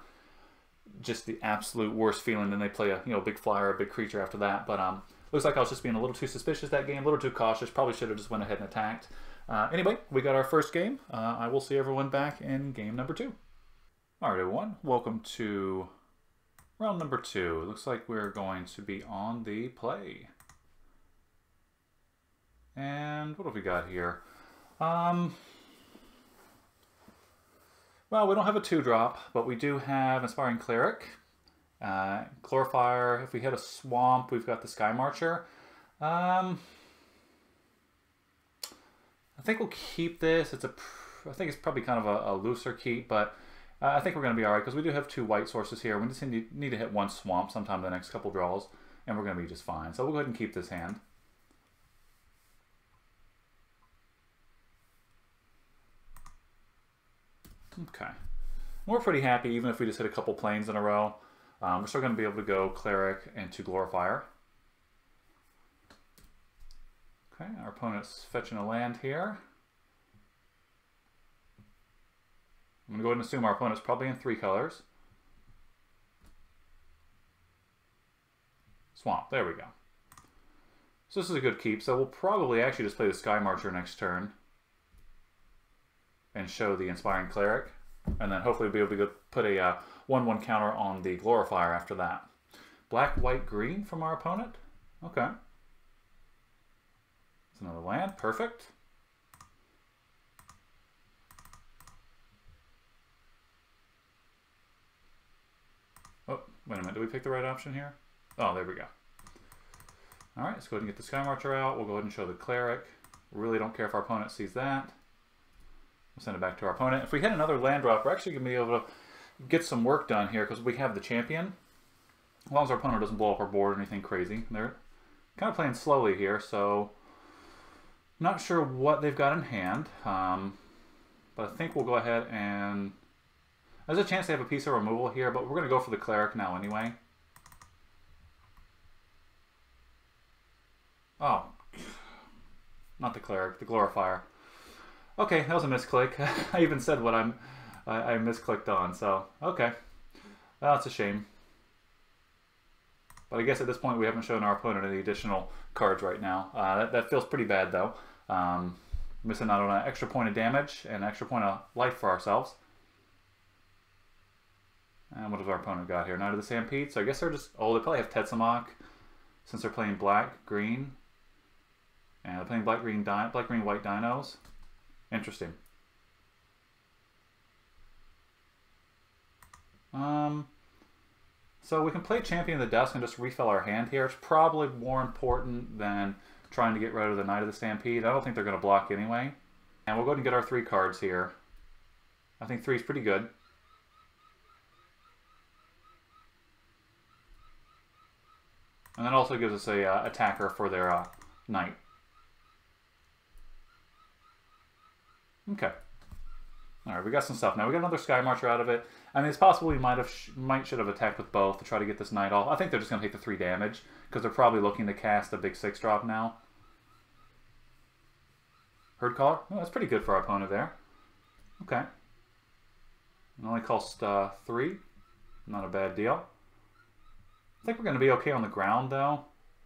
absolute worst feeling. Then they play a big flyer, a big creature after that. But looks like I was just being a little too suspicious that game, a little too cautious. Probably should have just went ahead and attacked. Anyway, we got our first game. I will see everyone back in game number 2. All right, everyone, welcome to round number 2. It looks like we're going to be on the play. And what have we got here? Well, we don't have a 2-drop, but we do have Inspiring Cleric, Glorifier. If we hit a swamp, we've got the Sky Marcher. I think we'll keep this. I think it's probably kind of a looser keep, but I think we're going to be all right because we do have 2 white sources here. We just need to hit 1 swamp sometime in the next couple draws, and we're going to be just fine. So we'll go ahead and keep this hand. Okay. We're pretty happy even if we just hit a couple planes in a row. We're still going to be able to go Cleric into Glorifier. Okay, our opponent's fetching a land here. I'm going to go ahead and assume our opponent's probably in 3 colors. Swamp, there we go. So this is a good keep. So we'll probably actually just play the Sky Marcher next turn and show the Inspiring Cleric, and then hopefully we'll be able to put a 1/1 counter on the Glorifier after that. Black, white, green from our opponent. Okay. That's another land. Perfect. Oh, wait a minute. Did we pick the right option here? Oh, there we go. All right, let's go ahead and get the Sky Marcher out. We'll go ahead and show the Cleric. Really don't care if our opponent sees that. We'll send it back to our opponent. If we hit another land drop, we're actually going to be able to get some work done here because we have the champion. As long as our opponent doesn't blow up our board or anything crazy. They're kind of playing slowly here, so not sure what they've got in hand. But I think we'll go ahead and... There's a chance they have a piece of removal here, but we're going to go for the cleric now anyway. Oh. Not the cleric, the glorifier. Okay, that was a misclick. I even said what I misclicked on, so okay. Well, that's a shame. But I guess at this point we haven't shown our opponent any additional cards right now. That feels pretty bad though. Missing out on an extra point of damage and an extra point of life for ourselves. And what does our opponent got here? Knight of the Stampede. So I guess they're just... Oh, they probably have Tetsamok since they're playing black, green. And they're playing black, green, white dinos. Interesting. So we can play Champion of the Dusk and just refill our hand here. It's probably more important than trying to get rid of the Knight of the Stampede. I don't think they're going to block anyway. And we'll go ahead and get our 3 cards here. I think 3 is pretty good. And that also gives us a attacker for their knight. Okay. Alright, we got some stuff now. We got another Sky Marcher out of it. I mean, it's possible we should have attacked with both to try to get this knight off. I think they're just going to take the 3 damage, because they're probably looking to cast a big 6-drop now. Herd Caller? Oh, that's pretty good for our opponent there. Okay. It only costs 3. Not a bad deal. I think we're going to be okay on the ground, though.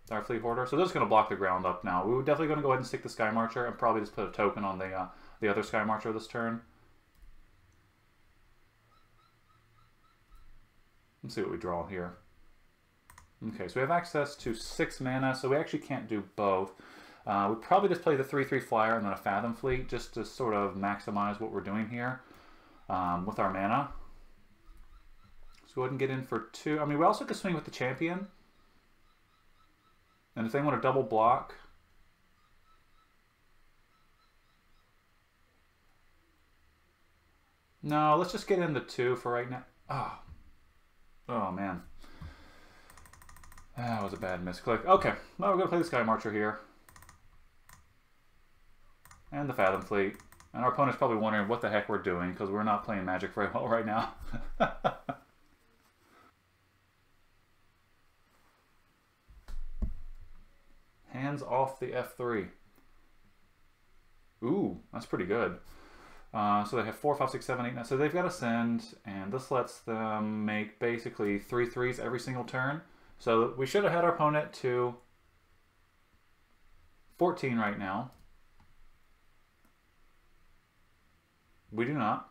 Our Fleet Hoarder. So they're just going to block the ground up now. We were definitely going to go ahead and stick the Sky Marcher and probably just put a token on the other Sky Marcher this turn. Let's see what we draw here. Okay, so we have access to 6 mana, so we actually can't do both. We probably just play the 3/3 flyer and then a Fathom Fleet just to sort of maximize what we're doing here with our mana. So go ahead and get in for 2. I mean, we also could swing with the Champion. And if they want to double block... No, let's just get in the 2 for right now. Oh man. That was a bad misclick. Okay, well, we're going to play the Sky Marcher here. And the Fathom Fleet. And our opponent's probably wondering what the heck we're doing, because we're not playing Magic very well right now. Hands off the F3. Ooh, that's pretty good. So they have 4, 5, 6, 7, 8, 9. So they've got to send, and this lets them make basically 3 3s every single turn. So we should have had our opponent to 14 right now. We do not.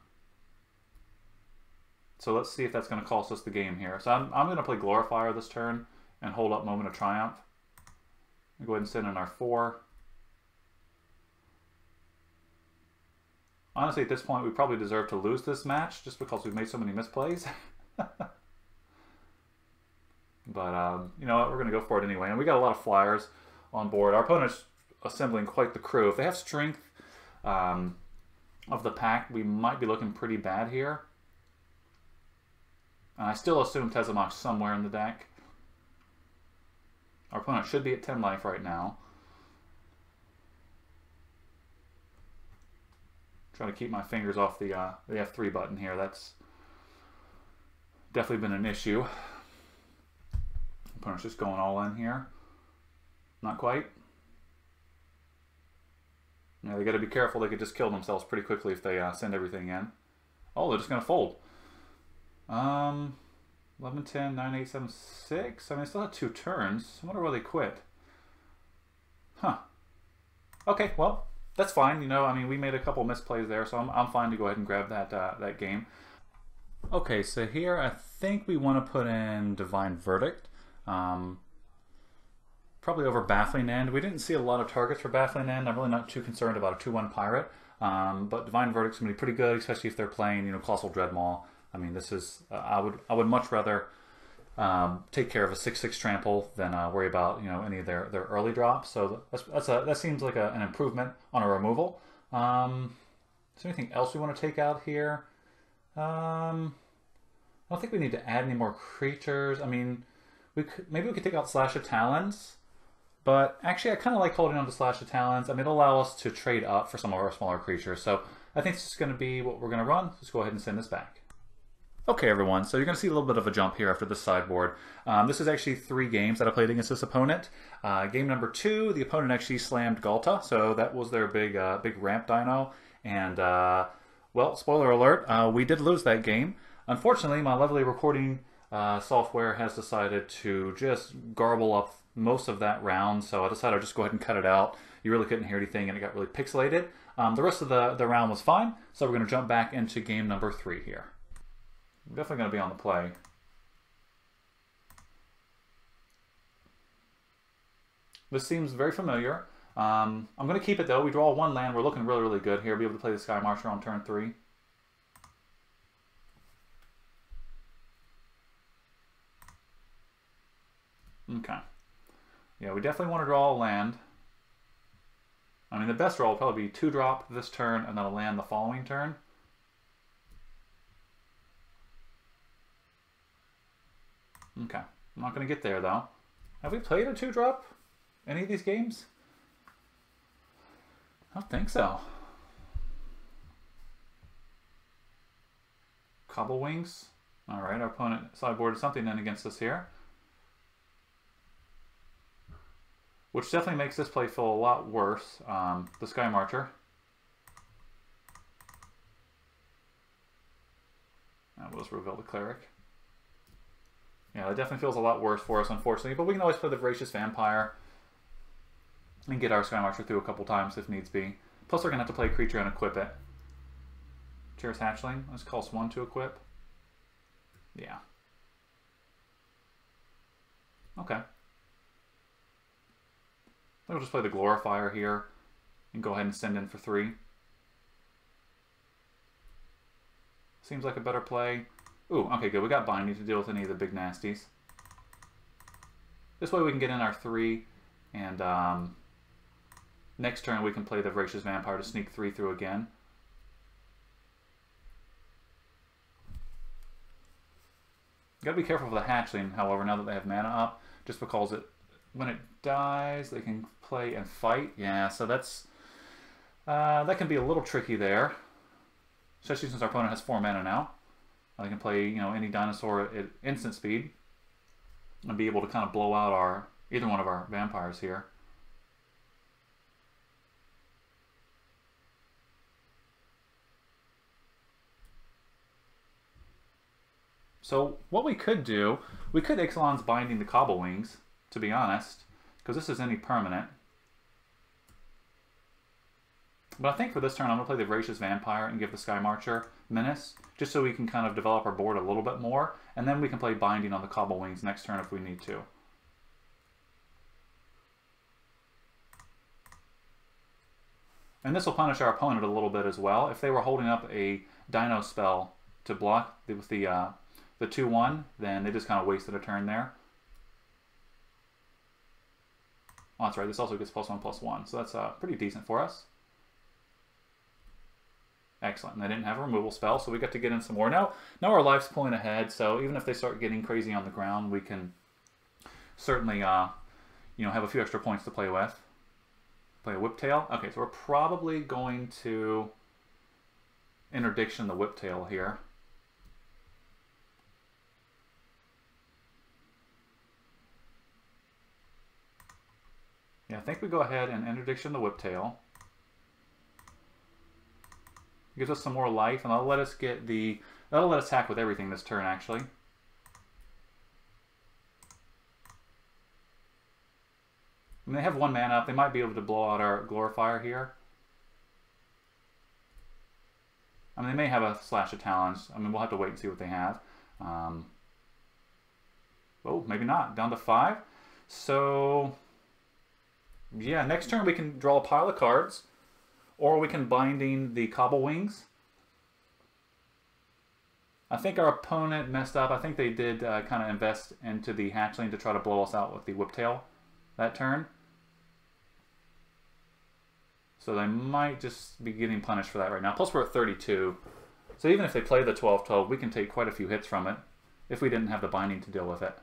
So let's see if that's going to cost us the game here. So I'm going to play Glorifier this turn and hold up Moment of Triumph. Go ahead and send in our 4. Honestly, at this point, we probably deserve to lose this match just because we've made so many misplays. But, you know what? We're going to go for it anyway. And we got a lot of flyers on board. Our opponent's assembling quite the crew. If they have strength of the pack, we might be looking pretty bad here. And I still assume Tetsamok's somewhere in the deck. Our opponent should be at 10 life right now. Trying to keep my fingers off the F3 button here. That's definitely been an issue. Opponent's just going all in here. Not quite. Yeah, they got to be careful. They could just kill themselves pretty quickly if they send everything in. Oh, they're just going to fold. 11, 10, 9, 8, 7, 6. I mean, they still have 2 turns. I wonder why they quit. Huh. Okay, well, that's fine. You know, I mean, we made a couple misplays there, so I'm fine to go ahead and grab that game. Okay, so here I think we want to put in Divine Verdict. Probably over Baffling End. We didn't see a lot of targets for Baffling End. I'm really not too concerned about a 2/1 Pirate. But Divine Verdict's going to be pretty good, especially if they're playing, you know, Colossal Dreadmaw. I mean, this is I would much rather take care of a 6/6 trample than worry about, you know, any of their early drops. So that seems like an improvement on a removal. Is there anything else we want to take out here? I don't think we need to add any more creatures. I mean, Maybe we could take out Slash of Talons. But actually, I kind of like holding on to Slash of Talons. I mean, it'll allow us to trade up for some of our smaller creatures. So I think this is going to be what we're going to run. Let's go ahead and send this back. Okay, everyone. So you're going to see a little bit of a jump here after this sideboard. This is actually 3 games that I played against this opponent. Game number 2, the opponent actually slammed Galta. So that was their big ramp dino. And, well, spoiler alert, we did lose that game. Unfortunately, my lovely recording software has decided to just garble up most of that round, so I decided I'd just go ahead and cut it out. You really couldn't hear anything, and it got really pixelated. The rest of the round was fine, so we're going to jump back into game number 3 here. I'm definitely going to be on the play. This seems very familiar. I'm going to keep it, though. We draw 1 land. We're looking really, really good here. Be able to play the Sky Marcher on turn 3. Okay. Yeah, we definitely want to draw a land. I mean, the best draw will probably be 2-drop this turn and then a land the following turn. Okay. I'm not going to get there, though. Have we played a 2-drop any of these games? I don't think so. Cobble Wings. Alright, our opponent sideboarded something in against us here. Which definitely makes this play feel a lot worse. The Sky Marcher. That was reveal the Cleric. Yeah, that definitely feels a lot worse for us, unfortunately. But we can always play the Voracious Vampire and get our Sky Marcher through a couple times if needs be. Plus, we're going to have to play a creature and equip it. Cheers, Hatchling. Let's cost 1 to equip. Yeah. Okay. We'll just play the Glorifier here and go ahead and send in for 3. Seems like a better play. Ooh, okay, good. We got Binding to deal with any of the big nasties. This way we can get in our 3, and next turn we can play the Voracious Vampire to sneak 3 through again. Gotta be careful with the Hatchling, however, now that they have mana up, just because when it dies, they can play and fight. Yeah, so that's that can be a little tricky there, especially since our opponent has 4 mana now. They can play, you know, any dinosaur at instant speed and be able to kind of blow out either one of our vampires here. So what we could do, we could Ixalan's Binding the Cobble Wings, to be honest, because this is any permanent. But I think for this turn, I'm going to play the Voracious Vampire and give the Sky Marcher Menace, just so we can kind of develop our board a little bit more, and then we can play Binding on the Cobble Wings next turn if we need to. And this will punish our opponent a little bit as well. If they were holding up a Dino spell to block with the 2-1, then they just kind of wasted a turn there. Oh, that's right. This also gets +1/+1, so that's pretty decent for us. Excellent. And they didn't have a removal spell, so we got to get in some more. Now our life's pulling ahead, so even if they start getting crazy on the ground, we can certainly you know, have a few extra points to play with. Play a Whiptail. Okay, so we're probably going to Interdiction the Whiptail here. Yeah, I think we go ahead and Interdiction the Whiptail. Gives us some more life, and that'll let us attack with everything this turn, actually. And they have 1 mana up. They might be able to blow out our Glorifier here. I mean, they may have a Slash of Talons. I mean, we'll have to wait and see what they have. Oh, maybe not. Down to 5. So, yeah, next turn we can draw a pile of cards. Or we can Binding the Cobble Wings. I think our opponent messed up. I think they did kind of invest into the Hatchling to try to blow us out with the Whiptail that turn. So they might just be getting punished for that right now. Plus we're at 32. So even if they play the 12-12, we can take quite a few hits from it if we didn't have the Binding to deal with it.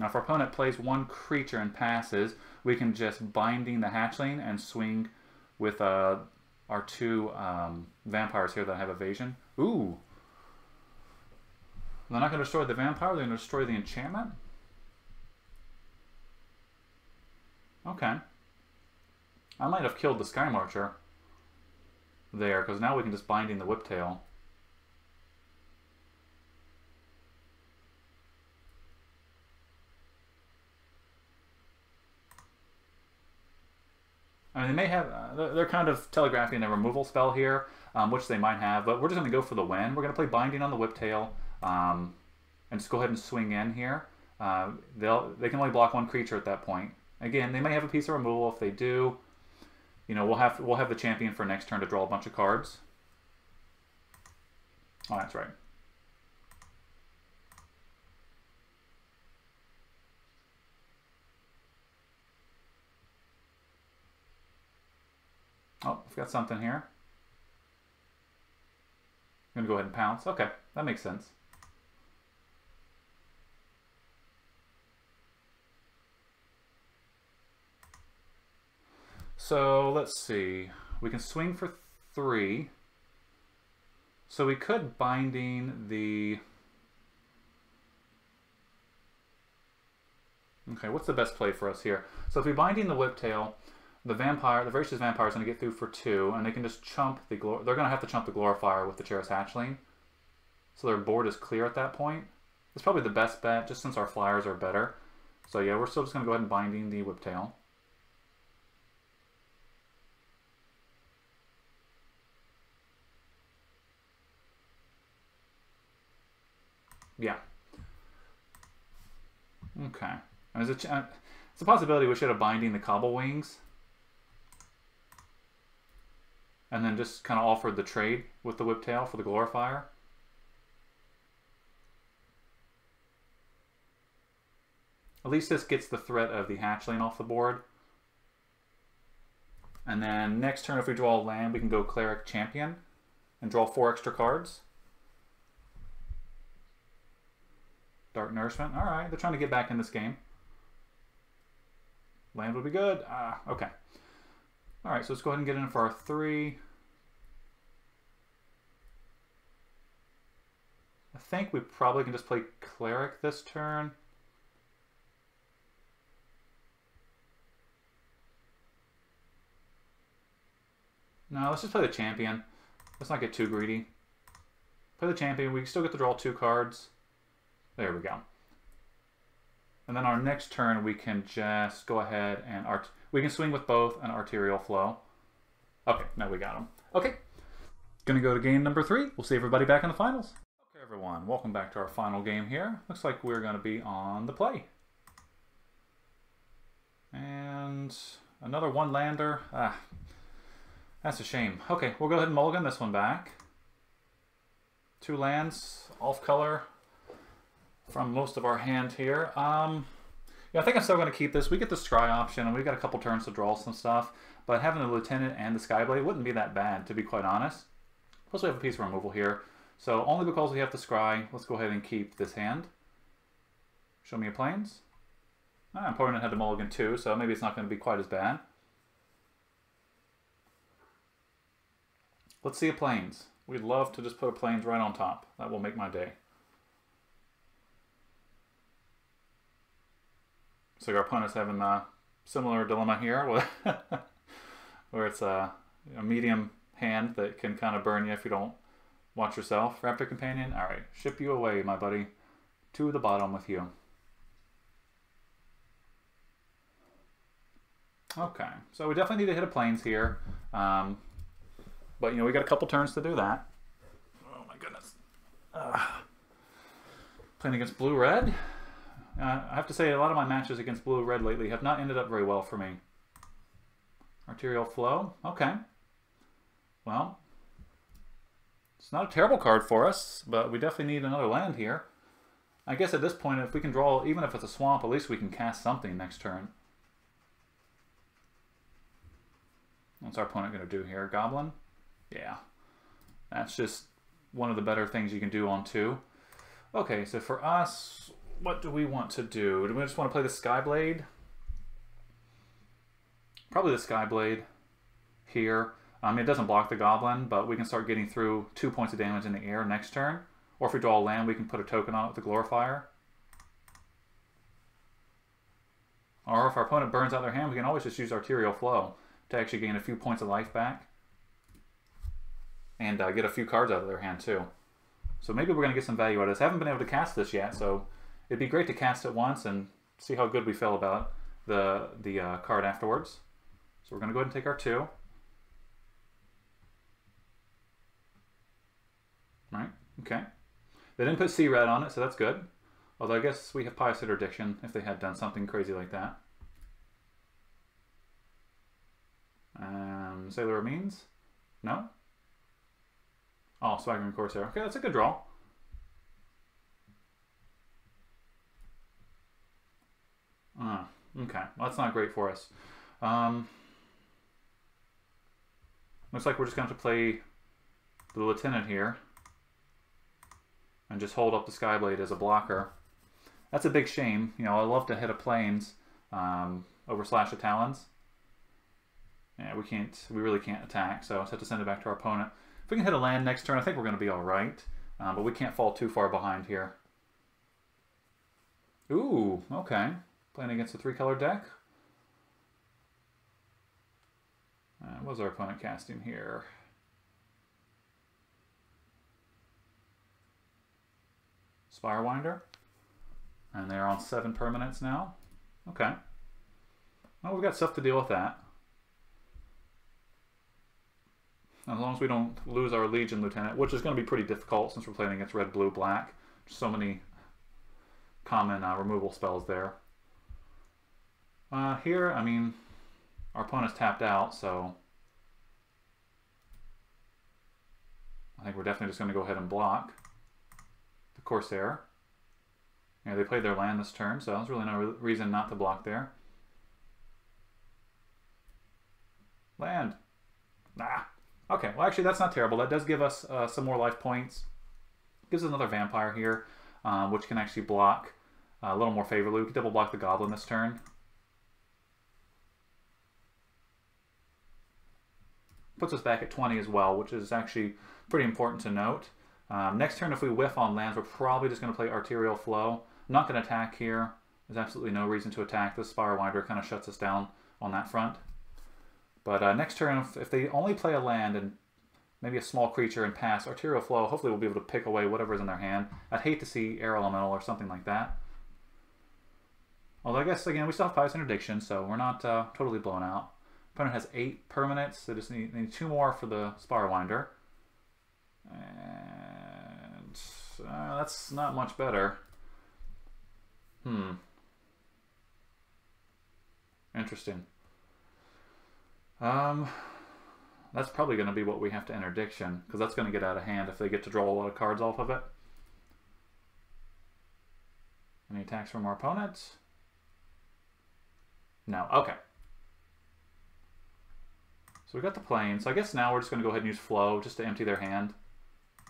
Now if our opponent plays one creature and passes, we can just Binding the Hatchling and swing with our two vampires here that have evasion. Ooh. They're not going to destroy the vampire, they're going to destroy the enchantment? Okay. I might have killed the Sky Marcher there, because now we can just Binding the Whiptail. I mean, they may have, they're kind of telegraphing a removal spell here, which they might have, but we're just going to go for the win. We're going to play Binding on the Whiptail, and just go ahead and swing in here. They can only block one creature at that point. Again, they may have a piece of removal. If they do, you know, we'll have the champion for next turn to draw a bunch of cards. Oh, that's right. Oh, I've got something here. I'm going to go ahead and pounce. Okay, that makes sense. So, let's see. We can swing for 3. So we could Binding the... Okay, what's the best play for us here? So if we Binding the Whiptail, the Voracious Vampire is going to get through for 2, and they can just chump the... They're going to have to chump the Glorifier with the Cherished Hatchling. So their board is clear at that point. It's probably the best bet, just since our flyers are better. So yeah, we're still just going to go ahead and Binding the Whiptail. Yeah. Okay. And it's a possibility we should have Binding the Cobble Wings. And then just kind of offered the trade with the Whiptail for the Glorifier. At least this gets the threat of the Hatchling off the board. And then next turn, if we draw a land, we can go Cleric Champion and draw 4 extra cards. Dark Nourishment. All right, they're trying to get back in this game. Land would be good. Okay. All right, so let's go ahead and get in for our 3. I think we probably can just play Cleric this turn. No, let's just play the Champion. Let's not get too greedy. Play the Champion. We still get to draw 2 cards. There we go. And then our next turn, we can just go ahead and we can swing with both an Arterial Flow. Okay, now we got them. Okay, gonna go to game number 3. We'll see everybody back in the finals. Okay, everyone, welcome back to our final game here. Looks like we're gonna be on the play. And another 1-lander. That's a shame. Okay, we'll go ahead and mulligan this one back. 2 lands, off color from most of our hand here. Yeah, I think I'm still going to keep this. We get the Scry option, and we've got a couple turns to draw some stuff. But having the Lieutenant and the Skyblade wouldn't be that bad, to be quite honest. Plus we have a piece of removal here. So only because we have the Scry, let's go ahead and keep this hand. Show me your planes. Opponent had to mulligan too, so maybe it's not going to be quite as bad. Let's see a planes. We'd love to just put a planes right on top. That will make my day. So our opponent's having a similar dilemma here, where it's a medium hand that can kind of burn you if you don't watch yourself. Raptor Companion, all right, ship you away, my buddy, to the bottom with you. Okay, so we definitely need to hit a planes here, but you know we got a couple turns to do that. Oh my goodness, playing against blue-red. I have to say, a lot of my matches against blue-red lately have not ended up very well for me. Arterial Flow. Okay. Well, it's not a terrible card for us, but we definitely need another land here. I guess at this point, if we can draw, even if it's a swamp, at least we can cast something next turn. What's our opponent going to do here? Goblin? Yeah. That's just one of the better things you can do on 2. Okay, so for us... what do we want to do? Do we just want to play the Skyblade? Probably the Skyblade here. It doesn't block the Goblin, but we can start getting through 2 points of damage in the air next turn. Or if we draw a land, we can put a token on it with the Glorifier. Or if our opponent burns out their hand, we can always just use Arterial Flow to actually gain a few points of life back. And get a few cards out of their hand too. So maybe we're going to get some value out of this. I haven't been able to cast this yet, so it'd be great to cast it once and see how good we feel about the card afterwards. So we're going to go ahead and take our 2. Right, okay. They didn't put C-Red on it, so that's good. Although I guess we have Pious Interdiction if they had done something crazy like that. Sailor Means? No? Oh, Swaggering Corsair. Okay, that's a good draw. Okay, well, that's not great for us. Looks like we're just going to have to play the Lieutenant here and just hold up the Skyblade as a blocker. That's a big shame. You know, I love to hit a Plains over Slash of Talons. Yeah, we really can't attack, so I just have to send it back to our opponent. If we can hit a land next turn, I think we're going to be all right. But we can't fall too far behind here. Ooh, okay. Playing against a 3-color deck. What was our opponent casting here? Spirewinder. And they're on 7 permanents now. Okay. Well, we've got stuff to deal with that. As long as we don't lose our Legion Lieutenant, which is going to be pretty difficult since we're playing against red, blue, black. There's so many common removal spells there. Here, I mean, our opponent's tapped out, so I think we're definitely just going to go ahead and block the Corsair. Yeah, they played their land this turn, so there's really no reason not to block there. Land. Nah. Okay, well actually that's not terrible. That does give us some more life points. Gives us another Vampire here, which can actually block a little more favorably. We can double block the Goblin this turn. Puts us back at 20 as well, which is actually pretty important to note. Next turn, if we whiff on lands, we're probably just going to play Arterial Flow. I'm not going to attack here. There's absolutely no reason to attack. This Spirewinder kind of shuts us down on that front. But next turn, if they only play a land and maybe a small creature and pass Arterial Flow, hopefully we'll be able to pick away whatever's in their hand. I'd hate to see Air Elemental or something like that. Although I guess, again, we still have Pious Interdiction, so we're not totally blown out. Opponent has 8 permanents. They just need 2 more for the Spirewinder. And that's not much better. Interesting. That's probably going to be what we have to Interdiction, because that's going to get out of hand if they get to draw a lot of cards off of it. Any attacks from our opponents? No. Okay. So we got the Plains. So I guess now we're just going to go ahead and use Flow just to empty their hand.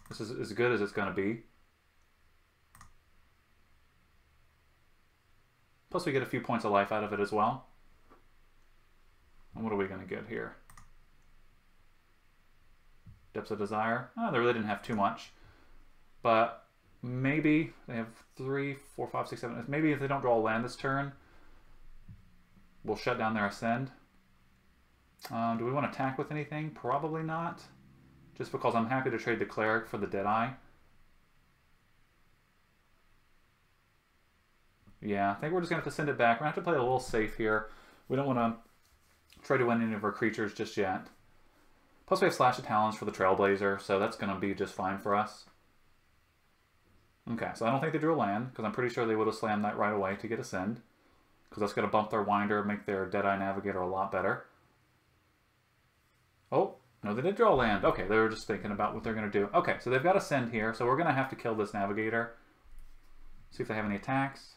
This is as good as it's going to be. Plus we get a few points of life out of it as well. And what are we going to get here? Depths of Desire. Oh, they really didn't have too much. But maybe they have 3, 4, 5, 6, 7. Maybe if they don't draw a land this turn, we'll shut down their Ascend. Do we want to attack with anything? Probably not. Just because I'm happy to trade the Cleric for the Deadeye. Yeah, I think we're just going to have to send it back. We're going to have to play a little safe here. We don't want to try to win any of our creatures just yet. Plus we have Slash of Talons for the Trailblazer, so that's going to be just fine for us. Okay, so I don't think they drew a land, because I'm pretty sure they would have slammed that right away to get Ascend. Because that's going to bump their Winder, make their Deadeye Navigator a lot better. Oh, no, they did draw a land. Okay, they were just thinking about what they're going to do. Okay, so they've got Ascend here, so we're going to have to kill this Navigator. See if they have any attacks.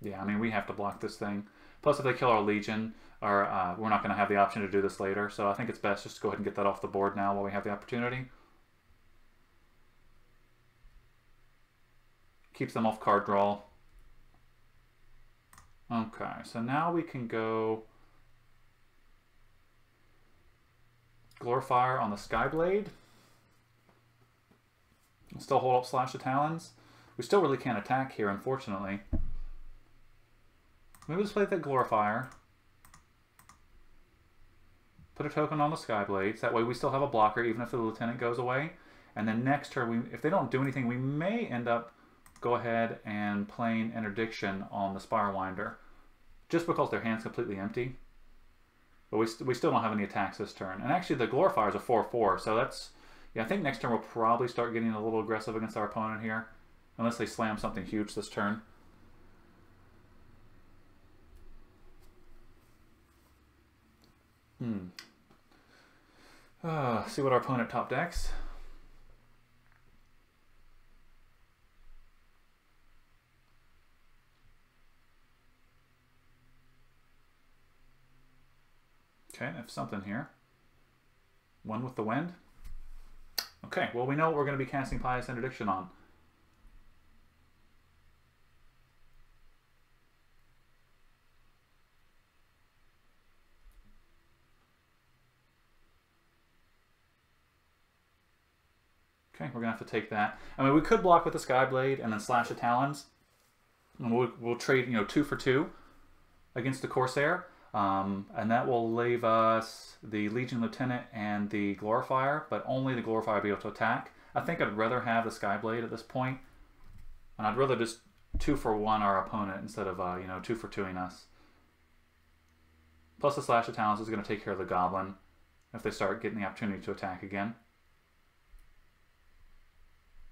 Yeah, I mean, we have to block this thing. Plus, if they kill our Legion, we're not going to have the option to do this later. So I think it's best just to go ahead and get that off the board now while we have the opportunity. Keeps them off card draw. Okay, so now we can go Glorifier on the Skyblade. Still hold up Slash the Talons. We still really can't attack here, unfortunately. Maybe let's play the Glorifier. Put a token on the Skyblades. That way we still have a blocker even if the Lieutenant goes away. And then next turn, if they don't do anything, we may end up go ahead and playing Interdiction on the Spirewinder. Just because their hand's completely empty. But we still don't have any attacks this turn. And actually the Glorifier is a 4/4, so that's... Yeah, I think next turn we'll probably start getting a little aggressive against our opponent here. Unless they slam something huge this turn. See what our opponent top decks. Okay, I have something here. One with the Wind. Okay, well we know what we're going to be casting Pious Interdiction on. Okay, we're going to have to take that. I mean, we could block with the Skyblade and then Slash the Talons. And we'll trade, 2 for 2 against the Corsair. And that will leave us the Legion Lieutenant and the Glorifier, but only the Glorifier will be able to attack. I think I'd rather have the Skyblade at this point. And I'd rather just 2 for 1 our opponent instead of, 2 for 2ing us. Plus the Slash the Talons is going to take care of the Goblin if they start getting the opportunity to attack again.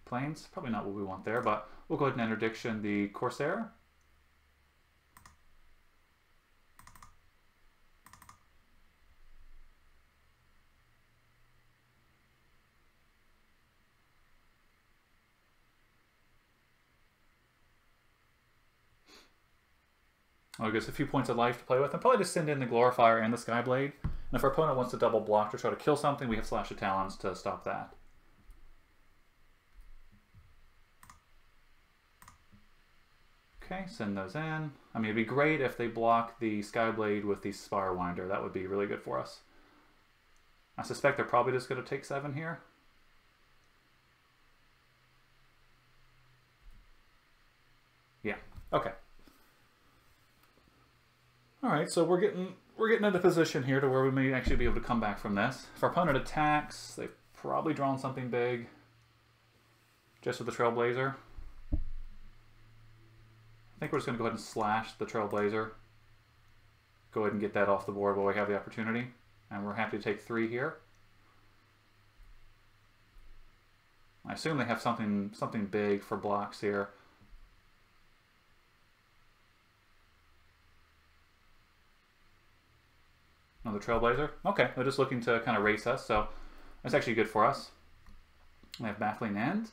Planes, probably not what we want there, but we'll go ahead and Interdiction the Corsair. Well, it gives a few points of life to play with, and probably just send in the Glorifier and the Skyblade. And if our opponent wants to double block to try to kill something, we have Slash the Talons to stop that. Okay, send those in. I mean, it'd be great if they block the Skyblade with the Spirewinder. That would be really good for us. I suspect they're probably just going to take 7 here. Yeah, okay. Alright, so we're getting into position here to where we may actually be able to come back from this. If our opponent attacks, they've probably drawn something big. Just with the Trailblazer. I think we're just going to go ahead and Slash the Trailblazer. Go ahead and get that off the board while we have the opportunity. And we're happy to take 3 here. I assume they have something big for blocks here. Another Trailblazer. Okay, they're just looking to kind of race us, so that's actually good for us. We have Baffling End.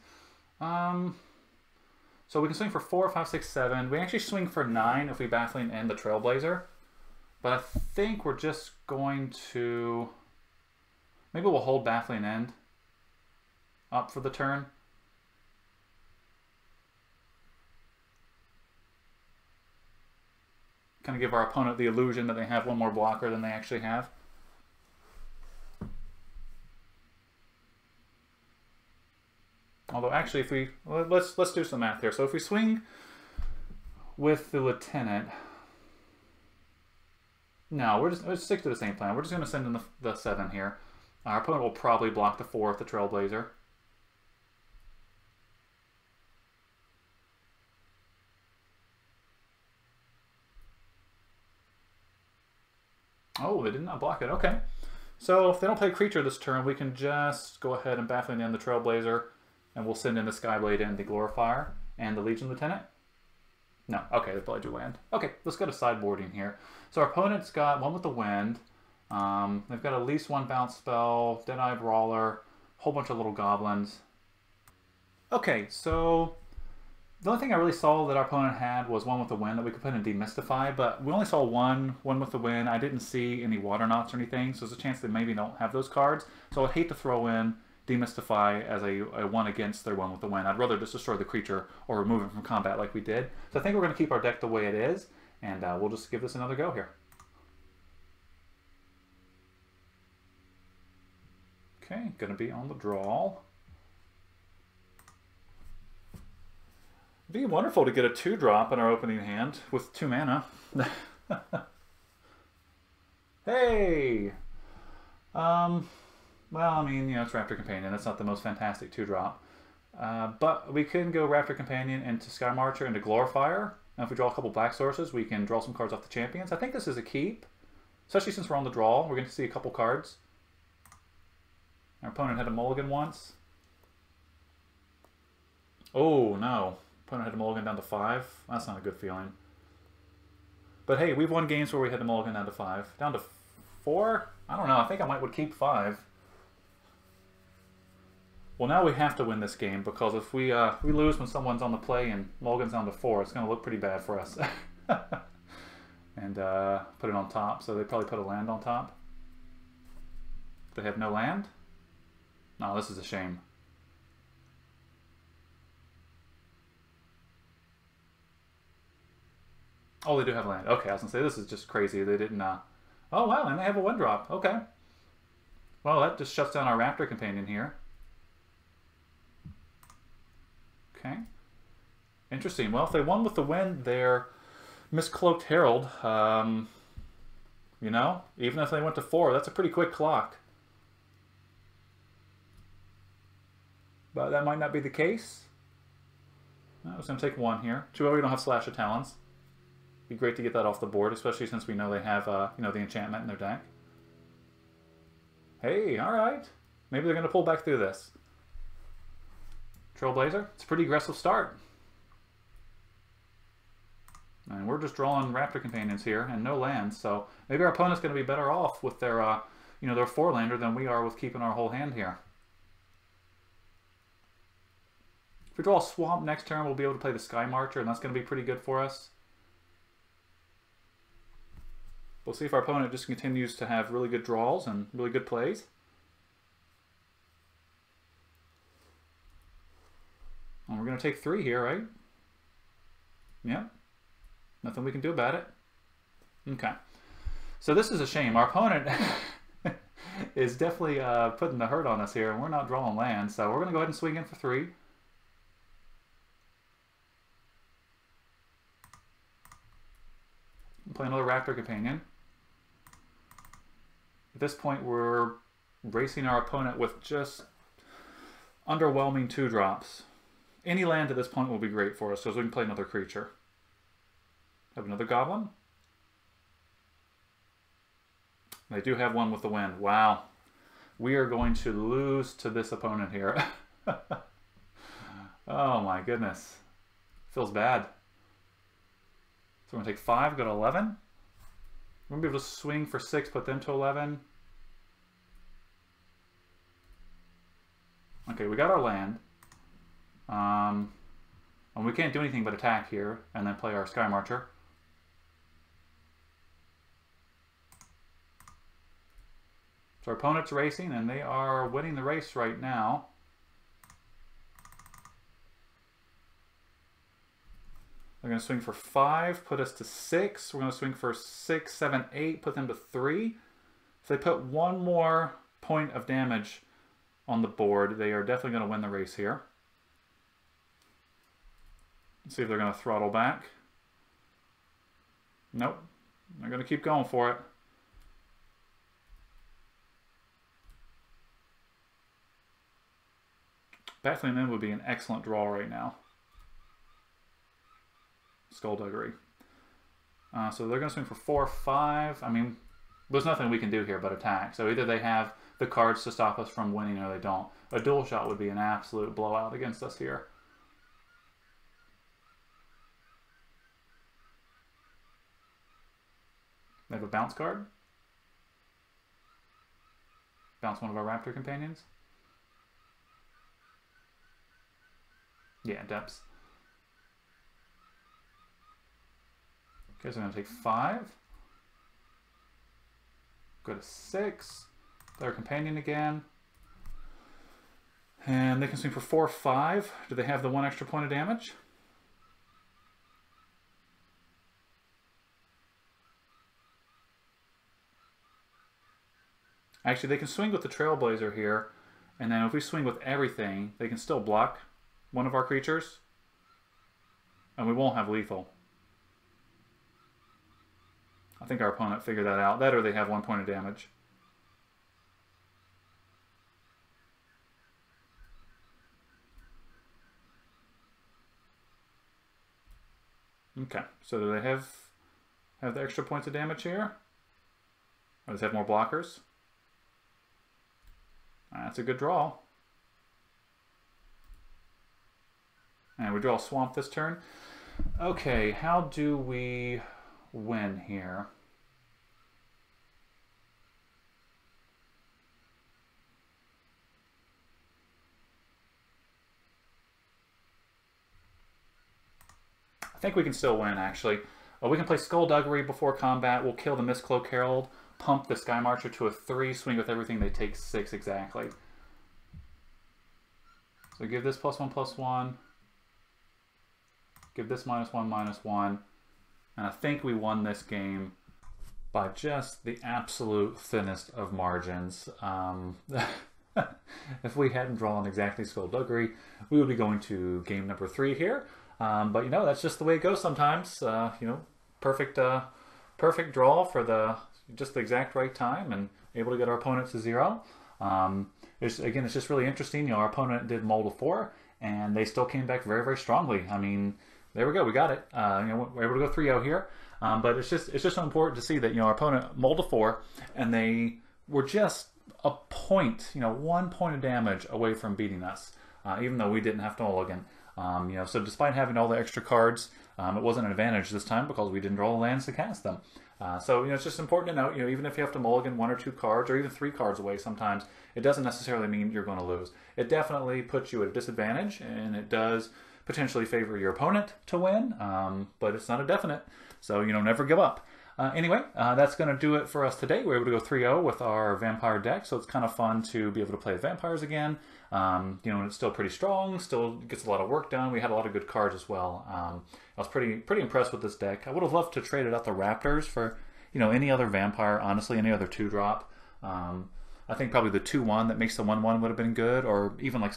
So we can swing for 4, 5, 6, 7. We actually swing for 9 if we Baffling End the Trailblazer. But I think we're just going to... Maybe we'll hold Baffling End up for the turn. Kind of give our opponent the illusion that they have one more blocker than they actually have. Although actually, if we let's do some math here. So if we swing with the Lieutenant, no, let's stick to the same plan. We're just going to send in the 7 here. Our opponent will probably block the 4 with the Trailblazer. Oh, they did not block it. Okay. So if they don't play creature this turn, we can just go ahead and Baffling in the Trailblazer, and we'll send in the Skyblade and the Glorifier and the Legion Lieutenant. No. Okay, they probably do land. Okay, let's go to sideboarding here. So our opponent's got 1 with the Wind. They've got at least 1 bounce spell, Deadeye Brawler, a whole bunch of little goblins. Okay, so The only thing I really saw that our opponent had was one with the wind that we could put in Demystify, but we only saw one with the wind. I didn't see any water knots or anything, so there's a chance they maybe don't have those cards. So I'd hate to throw in Demystify as a one against their one with the wind. I'd rather just destroy the creature or remove it from combat like we did. So I think we're going to keep our deck the way it is, and we'll just give this another go here. Okay, going to be on the draw. It'd be wonderful to get a 2-drop in our opening hand with 2 mana. Hey! Well, I mean, you know, it's Raptor Companion. That's not the most fantastic 2-drop. But we can go Raptor Companion into Sky Marcher into Glorifier. And if we draw a couple black sources, we can draw some cards off the champions. I think this is a keep, especially since we're on the draw. We're going to see a couple cards. Our opponent had a mulligan once. Oh, no. Opponent had a mulligan down to 5. That's not a good feeling. But hey, we've won games where we had the mulligan down to 5. Down to 4? I don't know. I think I would keep 5. Well, now we have to win this game, because if we lose when someone's on the play and mulligan's down to 4, it's going to look pretty bad for us. And put it on top. So they probably put a land on top. They have no land? No, this is a shame. Oh, they do have land. Okay, I was going to say, this is just crazy. They didn't... Oh, wow, and they have a 1-drop. Okay. Well, that just shuts down our Raptor Companion here. Okay. Interesting. Well, if they won with the wind, their Miscloaked Herald, you know, even if they went to 4, that's a pretty quick clock. But that might not be the case. I was going to take 1 here. Too bad we don't have Slash of Talons. Be great to get that off the board, especially since we know they have, you know, the enchantment in their deck. Hey, all right. Maybe they're going to pull back through this. Trailblazer. It's a pretty aggressive start. And we're just drawing Raptor Companions here and no lands, so maybe our opponent's going to be better off with their, you know, their 4-lander than we are with keeping our whole hand here. If we draw a Swamp next turn, we'll be able to play the Sky Marcher, and that's going to be pretty good for us. We'll see if our opponent just continues to have really good draws and really good plays. And we're going to take 3 here, right? Yep. Nothing we can do about it. Okay. So this is a shame. Our opponent is definitely putting the hurt on us here, and we're not drawing land. So we're going to go ahead and swing in for 3. Play another Raptor Companion. At this point, we're racing our opponent with just underwhelming 2-drops. Any land at this point will be great for us, so we can play another creature. Have another Goblin. They do have one with the wind. Wow. We are going to lose to this opponent here. Oh my goodness. Feels bad. So we're going to take 5, go to 11. We're going to be able to swing for 6, put them to 11. Okay, we got our land. And we can't do anything but attack here and then play our Sky Marcher. So our opponent's racing, and they are winning the race right now. They're going to swing for 5, put us to 6. We're going to swing for 6, 7, 8, put them to 3. If they put 1 more point of damage on the board, they are definitely going to win the race here. Let's see if they're going to throttle back. Nope. They're going to keep going for it. Battling in would be an excellent draw right now. Skullduggery. So they're going to swing for 4, 5. I mean, there's nothing we can do here but attack. So either they have the cards to stop us from winning or they don't. A dual shot would be an absolute blowout against us here. They have a bounce card. Bounce one of our Raptor Companions. Yeah, depths. Okay, so I'm going to take 5. Go to 6. Their companion again. And they can swing for 4 or 5. Do they have the 1 extra point of damage? Actually, they can swing with the Trailblazer here. And then if we swing with everything, they can still block one of our creatures. And we won't have lethal. I think our opponent figured that out. That or they have 1 point of damage. Okay, so do they have the extra points of damage here? Or does it have more blockers? That's a good draw. And we draw Swamp this turn. Okay, how do we win here? I think we can still win, actually. We can play Skullduggery before combat. We'll kill the Mistcloak Herald, pump the Sky Marcher to a 3, swing with everything. They take 6 exactly. So give this +1/+1. Give this -1/-1. And I think we won this game by just the absolute thinnest of margins. If we hadn't drawn exactly Skullduggery, we would be going to game number 3 here. But you know, that's just the way it goes sometimes. You know, perfect draw for just the exact right time and able to get our opponent to 0. Again, it's just really interesting. You know, our opponent did mull to 4, and they still came back very, very strongly. I mean, there we go, we got it. You know, we're able to go 3-0 here. But it's just so important to see that, you know, our opponent mulled to 4, and they were just a point, you know, 1 point of damage away from beating us, even though we didn't have to mulligan. You know, so despite having all the extra cards, it wasn't an advantage this time because we didn't draw the lands to cast them. So, you know, it's just important to note, you know, even if you have to mulligan 1 or 2 cards or even 3 cards away sometimes, it doesn't necessarily mean you're going to lose. It definitely puts you at a disadvantage, and it does potentially favor your opponent to win, but it's not a definite. So, you know, never give up. Anyway, that's going to do it for us today. We were able to go 3-0 with our vampire deck, so it's kind of fun to be able to play the vampires again. You know, and it's still pretty strong, still gets a lot of work done. We had a lot of good cards as well. I was pretty impressed with this deck. I would have loved to trade it out the Raptors for, you know, any other vampire, honestly, any other 2-drop. I think probably the 2-1 that makes the 1-1 would have been good, or even like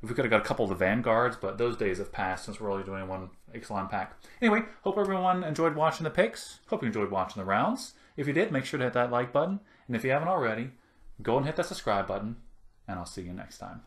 if we could have got a couple of the Vanguards, but those days have passed since we're only doing one Ixalan pack. Anyway, hope everyone enjoyed watching the picks. Hope you enjoyed watching the rounds. If you did, make sure to hit that like button. And if you haven't already, go and hit that subscribe button, and I'll see you next time.